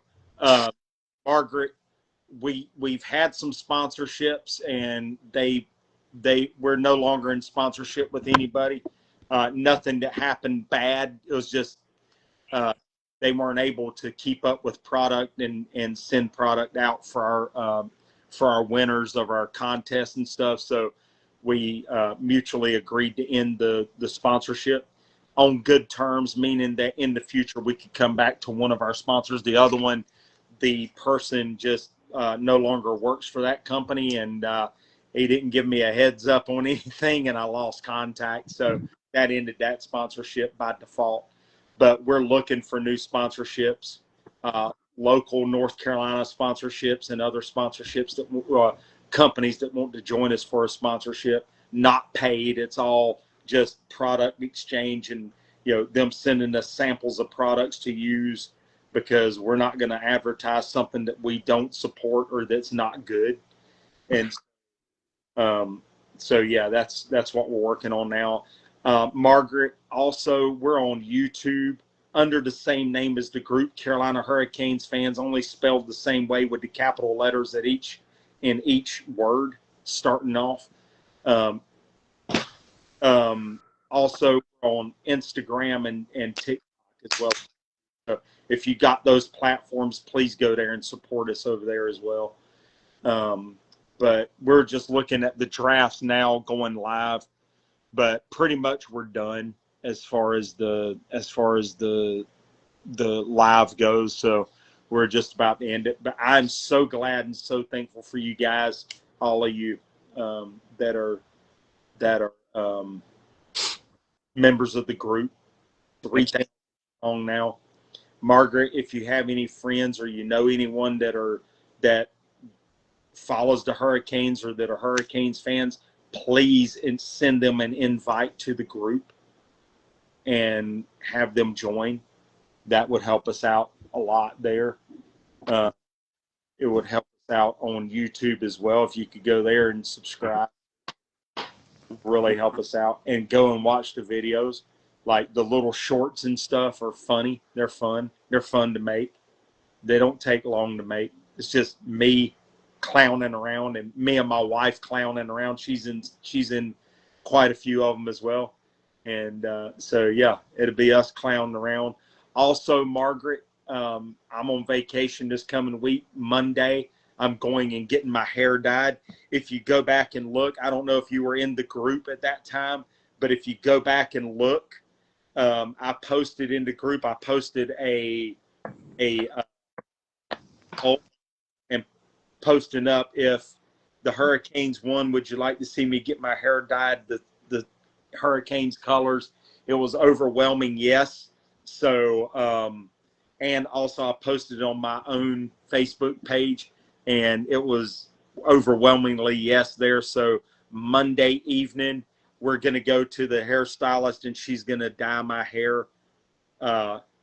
Margaret, we've had some sponsorships, and we're no longer in sponsorship with anybody. Nothing that happened bad. It was just they weren't able to keep up with product and send product out for our winners of our contests and stuff. So we mutually agreed to end the sponsorship on good terms, meaning that in the future we could come back to one of our sponsors. The other one, the person just no longer works for that company, and he didn't give me a heads up on anything, and I lost contact. So that ended that sponsorship by default. But we're looking for new sponsorships, local North Carolina sponsorships, and other sponsorships companies that want to join us for a sponsorship, not paid. It's all just product exchange and, them sending us samples of products to use, because we're not going to advertise something that we don't support or that's not good. And so yeah, that's what we're working on now. Margaret, also, we're on YouTube under the same name as the group, Carolina Hurricanes Fans, only spelled the same way with the capital letters in each word starting off. Also on Instagram and TikTok as well. So if you got those platforms, please go there and support us over there as well. But we're just looking at the drafts now going live, but pretty much we're done as far as the live goes. So we're just about to end it. But I'm so glad and so thankful for you guys, all of you that are members of the group. 3,000 long now. Margaret, if you have any friends or you know anyone that follows the Hurricanes or that are Hurricanes fans, please send them an invite to the group and have them join. That would help us out a lot there. It would help us out on YouTube as well. If you could go there and subscribe, really help us out, and go and watch the videos. Like the little shorts and stuff are funny. They're fun. They're fun to make. They don't take long to make. It's just me clowning around, and me and my wife clowning around. She's in quite a few of them as well. And so yeah, it'll be us clowning around. Also, Margaret, I'm on vacation this coming week. Monday, I'm going and getting my hair dyed. If you go back and look, I don't know if you were in the group at that time, but if you go back and look, I posted in the group. I posted a poll and posting up, if the Hurricanes won, would you like to see me get my hair dyed the Hurricanes colors? It was overwhelming yes. So and also I posted it on my own Facebook page, and it was overwhelmingly yes there. So Monday evening, we're going to go to the hairstylist, and she's going to dye my hair.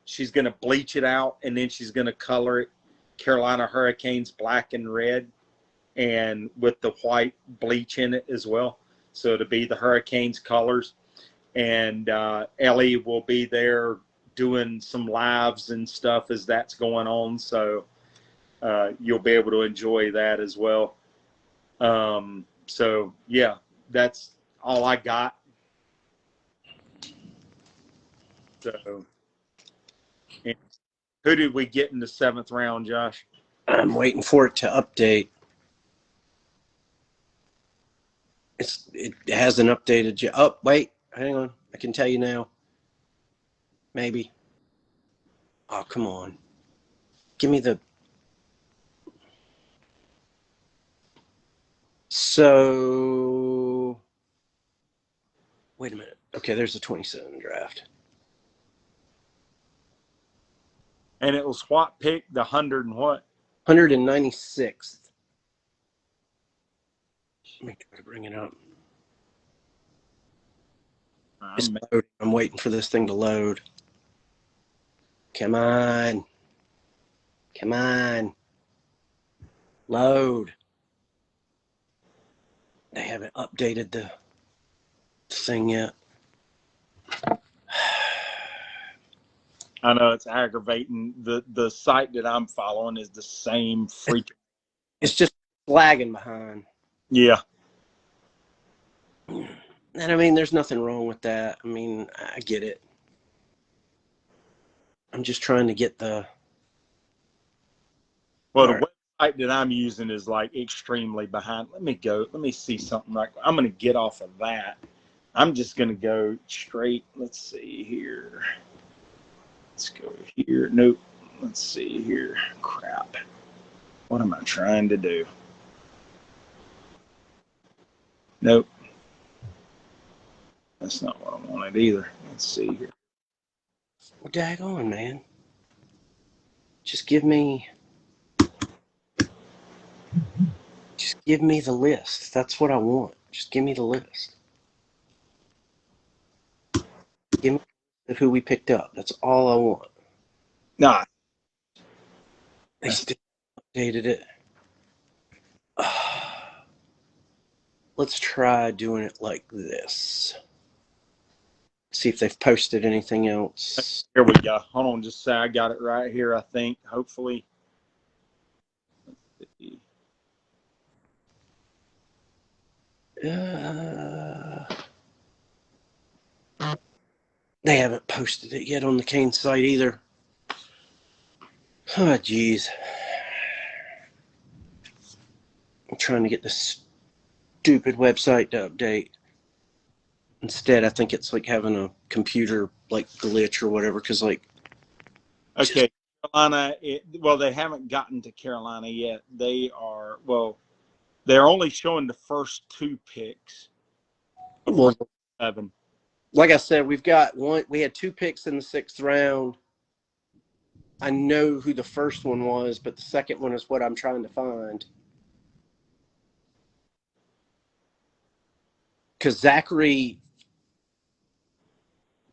She's going to bleach it out, and then she's going to color it Carolina Hurricanes black and red, and with the white bleach in it as well. So to be the Hurricanes colors. And Ellie will be there doing some lives and stuff as that's going on. So you'll be able to enjoy that as well. So yeah, that's all I got. So, and who did we get in the 7th round, Josh? I'm waiting for it to update. It hasn't updated yet. Oh, wait, hang on. I can tell you now. Maybe. Oh, come on. Give me the. So, wait a minute. Okay, there's the 27 draft. And it was what pick? The 100 and what? 196th. Let me try to bring it up. It's loading. I'm waiting for this thing to load. Come on. Come on. Load. They haven't updated the thing yet. I know it's aggravating. The site that I'm following is the same freaking. It's just lagging behind. Yeah. And I mean, there's nothing wrong with that. I mean, I get it. I'm just trying to get the. Well, the website that I'm using is like extremely behind. Let me see something like. I'm going to get off of that. I'm just going to go straight. Let's see here. Let's go here. Nope. Let's see here. Crap. What am I trying to do? Nope. That's not what I wanted either. Let's see here. Well, daggone, man. Just give me Just give me the list. That's what I want. Just give me the list. Give me who we picked up. That's all I want. Nah. They still updated it. Let's try doing it like this. See if they've posted anything else. Here we go. Hold on, just say I got it right here, I think. Hopefully. Let's see. They haven't posted it yet on the Cane site either. Oh, geez. I'm trying to get this stupid website to update. Instead, I think it's like having a computer like glitch or whatever. Because like, Okay, Carolina. Well, they haven't gotten to Carolina yet. They're only showing the first 2 picks. well, 7. like I said, we've got one. We had 2 picks in the 6th round. I know who the first one was, but the second one is what I'm trying to find. Because Zachary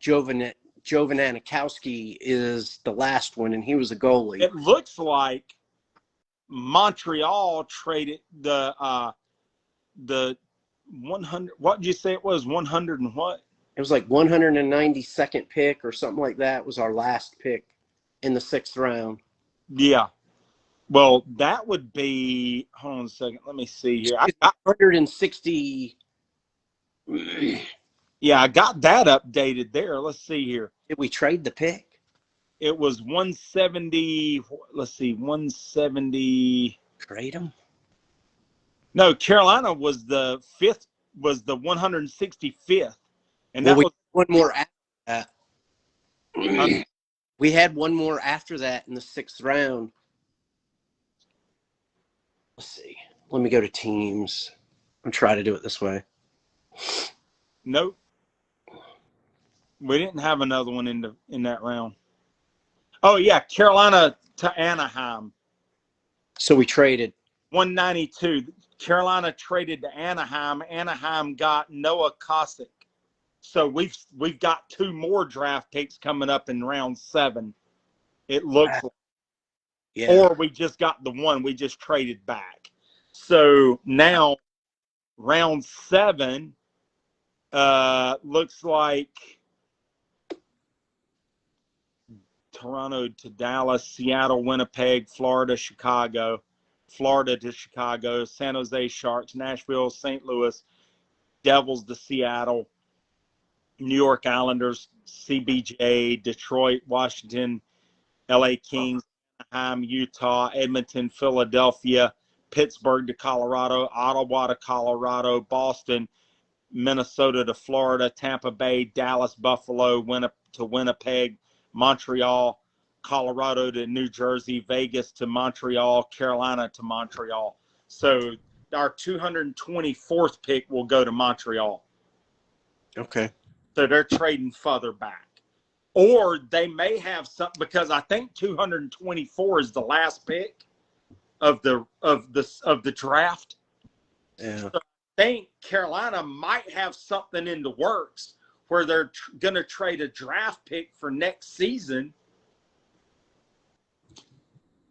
Jovanikowski is the last one, and he was a goalie. It looks like Montreal traded the 100. What did you say it was? 100 and what? It was like 192nd pick or something like that was our last pick in the 6th round. Yeah. Well, that would be. Hold on a second. Let me see here. I got 160. Yeah, I got that updated there. Let's see here. Did we trade the pick? It was 170. Let's see, 170. Trade him? No, Carolina was the 165th, and Well, that we was had one more after that. We had one more after that in the 6th round. Let's see. Let me go to teams. I'm trying to do it this way. nope. We didn't have another one in that round. Oh yeah, Carolina to Anaheim. So we traded 192. Carolina traded to Anaheim. Anaheim got Noah Kosick. So we've got 2 more draft picks coming up in round 7. It looks like. Yeah. Or we just got the one we just traded back. So now round 7 looks like Toronto to Dallas, Seattle, Winnipeg, Florida, Chicago, Florida to Chicago, San Jose Sharks, Nashville, St. Louis, Devils to Seattle, New York Islanders, CBJ, Detroit, Washington, LA Kings, Anaheim, Utah, Edmonton, Philadelphia, Pittsburgh to Colorado, Ottawa to Colorado, Boston, Minnesota to Florida, Tampa Bay, Dallas, Buffalo, to Winnipeg, Montreal, Colorado to New Jersey, Vegas to Montreal, Carolina to Montreal. So our 224th pick will go to Montreal. Okay. So they're trading further back. Or they may have something, because I think 224 is the last pick of the draft. Yeah. So I think Carolina might have something in the works where they're going to trade a draft pick for next season.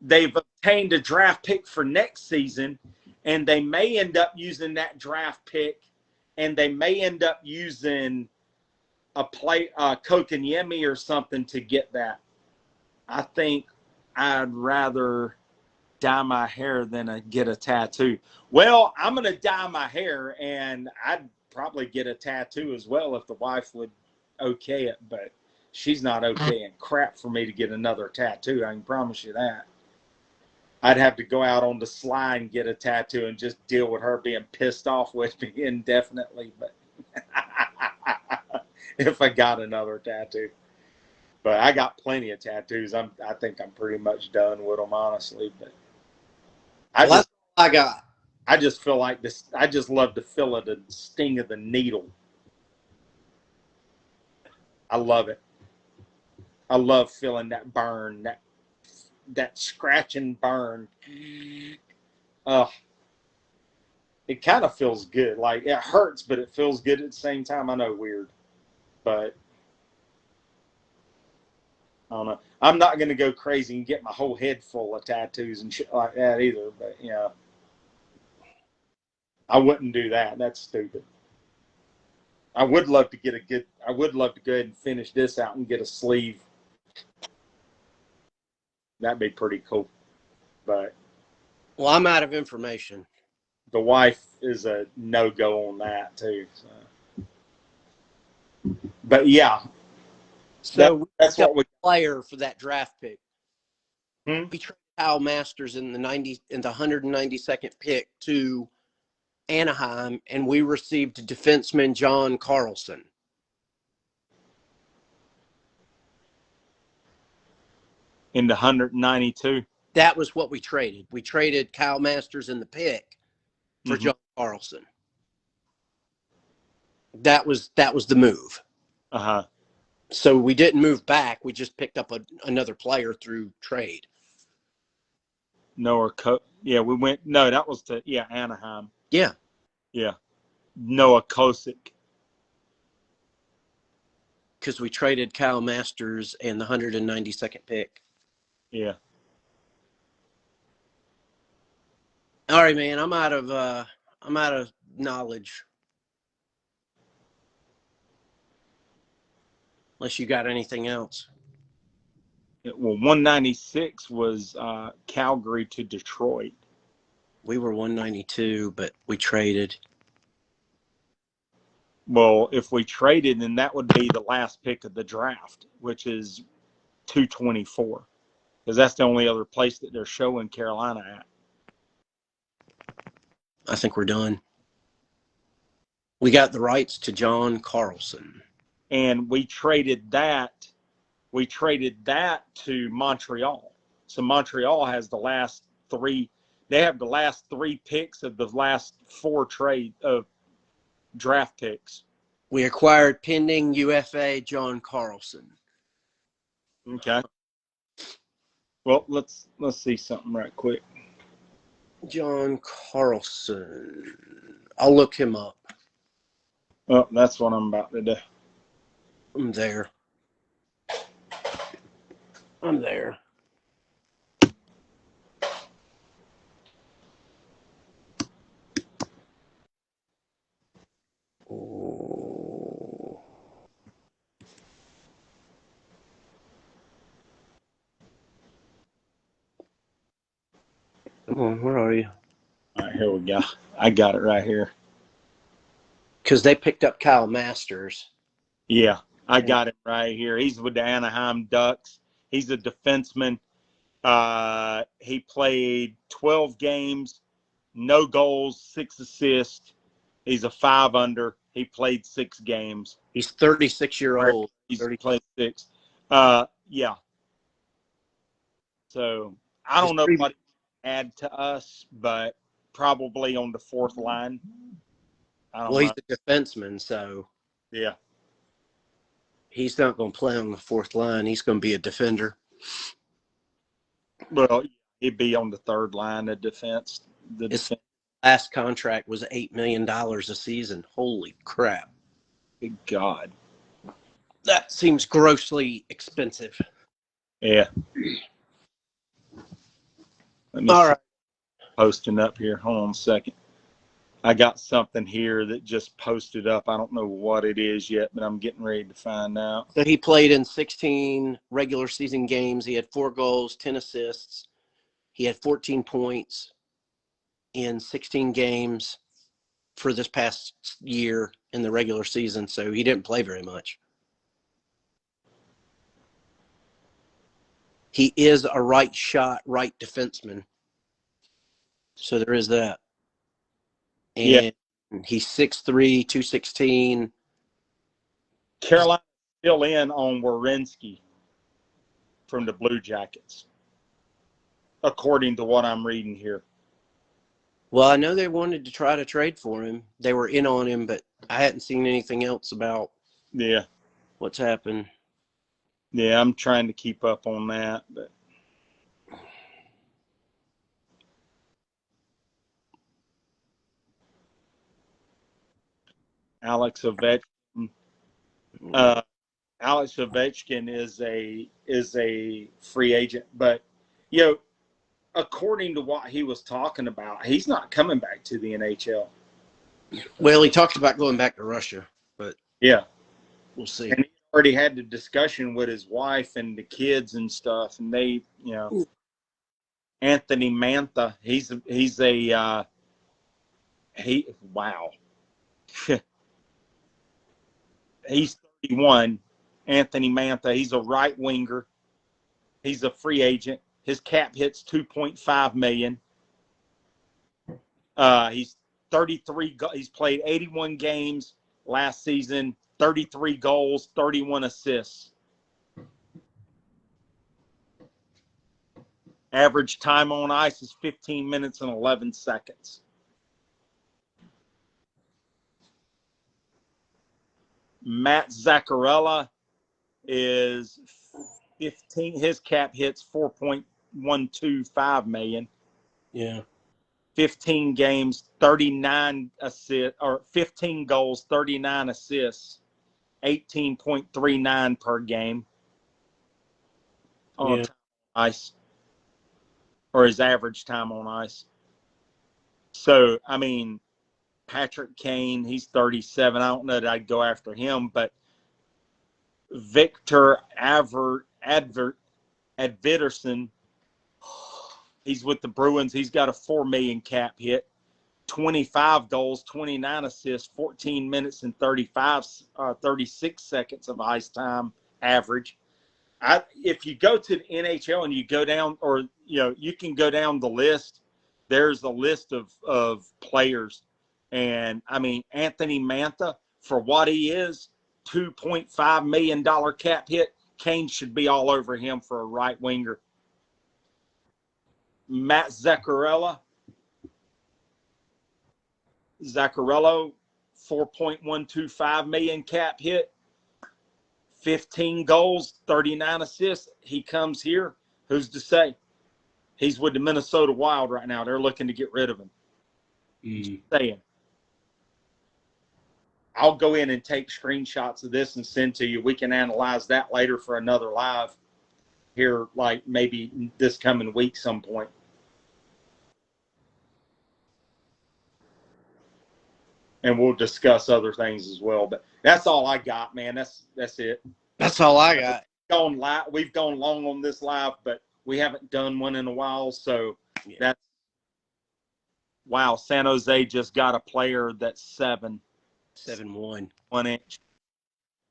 They've obtained a draft pick for next season, and they may end up using that draft pick, and they may end up using a Kotkaniemi or something to get that. I think I'd rather dye my hair than get a tattoo. Well, I'm going to dye my hair, and I'd probably get a tattoo as well if the wife would okay it, but she's not okaying crap for me to get another tattoo. I can promise you that. I'd have to go out on the sly and get a tattoo and just deal with her being pissed off with me indefinitely, but if I got another tattoo. But I got plenty of tattoos. I think I'm pretty much done with them, honestly. But That's all I got. I just feel like this. I just love to feel the sting of the needle. I love it. I love feeling that burn, that scratch and burn. it kind of feels good. Like it hurts, but it feels good at the same time. I know, weird, but I don't know. I'm not going to go crazy and get my whole head full of tattoos and shit like that either. But I wouldn't do that. That's stupid. I would love to get a good. I would love to go ahead and finish this out and get a sleeve. That'd be pretty cool. But Well, I'm out of information. the wife is a no go on that too. So. But yeah, So that's we got what we. a player for that draft pick. Hmm? We traded Kyle Masters in the 192nd pick to Anaheim, and we received defenseman John Carlson. In the 192. That was what we traded. We traded Kyle Masters in the pick for John Carlson. That was the move. Uh-huh. So we didn't move back. We just picked up another player through trade. Noah yeah, we went. No, that was to Anaheim. Yeah. Yeah. Noah Kosick. Because we traded Kyle Masters and the 192nd pick. Yeah. All right, man. I'm out of knowledge. Unless you got anything else. Well, 196 was Calgary to Detroit. We were 192, but we traded. Well, if we traded, then that would be the last pick of the draft, which is 224, because that's the only other place that they're showing Carolina at. I think we're done. We got the rights to John Carlson. And we traded that to Montreal. So Montreal has the last three. They have the last three picks of the last four draft picks. We acquired pending UFA John Carlson. Okay. Well, let's see something right quick. John Carlson. I'll look him up. Oh, that's what I'm about to do. I'm there. Oh. Come on, where are you? All right, here we go. I got it right here. Because they picked up Kyle Masters. Yeah, I got it right here. He's with the Anaheim Ducks. He's a defenseman. He played 12 games, no goals, 6 assists. He's a 5 under. He played 6 games. He's 36-year-old. He's played 6. Yeah. So I don't know what he add to us, but probably on the fourth line. He's a defenseman, so yeah, he's not going to play on the fourth line. He's going to be a defender. Well, he'd be on the third line of defense. His last contract was $8 million a season. Holy crap. Good God. That seems grossly expensive. Yeah. All right. Posting up here. Hold on a second. I got something here that just posted up. I don't know what it is yet, but I'm getting ready to find out. So he played in 16 regular season games. He had 4 goals, 10 assists. He had 14 points in 16 games for this past year in the regular season. So he didn't play very much. He is a right defenseman. So there is that. And he's 6'3", 216. Carolina's still in on Werenski from the Blue Jackets, according to what I'm reading here. Well, I know they wanted to try to trade for him. They were in on him, but I hadn't seen anything else about what's happened. Yeah, I'm trying to keep up on that, but Alex Ovechkin. Uh, Alex Ovechkin is a free agent, but you know, according to what he was talking about, he's not coming back to the NHL. Well, he talked about going back to Russia, but Yeah, we'll see. and he already had the discussion with his wife and the kids and stuff, and they, you know, Anthony Mantha, he's a he wow, he's 31. Anthony Mantha, he's a right winger. He's a free agent. His cap hits 2.5 million. He's 33. He's played 81 games last season. 33 goals, 31 assists. Average time on ice is 15 minutes and 11 seconds. Matt Zaccarella is 15. His cap hits 4.125 million. Yeah. 15 games, 39 assists, or 15 goals, 39 assists, 18.39 per game on ice, or his average time on ice. So, I mean, Patrick Kane, he's 37. I don't know that I'd go after him, but Victor Adverson, he's with the Bruins. He's got a $4 million cap hit, 25 goals, 29 assists, 14 minutes and 36 seconds of ice time average. If you go to the NHL and you go down, or you can go down the list. There's a list of players, and I mean Anthony Mantha, for what he is, $2.5 million cap hit. Kane should be all over him for a right winger. Matt Zaccarello, 4.125 million cap hit, 15 goals, 39 assists. He comes here. Who's to say? He's with the Minnesota Wild right now. They're looking to get rid of him. Saying. I'll go in and take screenshots of this and send to you. We can analyze that later for another live here, like maybe this coming week some point. And we'll discuss other things as well. But that's all I got, man. That's it. That's all I got. We've gone long on this live, but we haven't done one in a while. So that's wow. San Jose just got a player that's 7'1", 1 inch.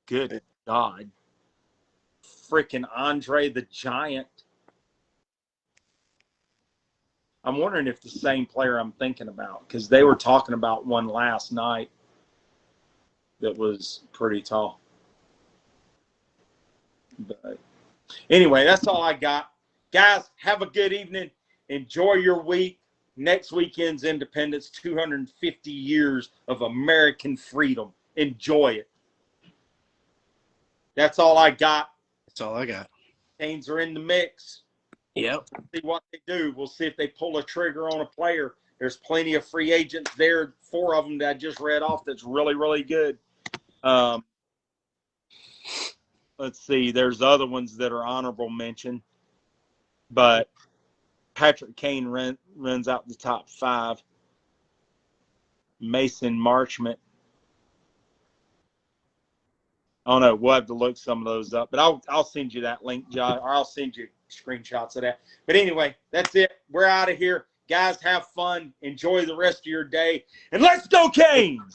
Good God. Freaking Andre the Giant. I'm wondering if the same player I'm thinking about, because they were talking about one last night that was pretty tall. But anyway, that's all I got. Guys, have a good evening. Enjoy your week. Next weekend's Independence, 250 years of American freedom. Enjoy it. That's all I got. That's all I got. Canes are in the mix. Yep. See what they do. We'll see if they pull a trigger on a player. There's plenty of free agents there. 4 of them that I just read off that's really, really good. Let's see. There's other ones that are honorable mention. But Patrick Kane runs out the top 5. Mason Marchment. I don't know. We'll have to look some of those up. But I'll send you that link, Josh, or I'll send you screenshots of that. But anyway, that's it. We're out of here. Guys, have fun. Enjoy the rest of your day. And let's go, Canes!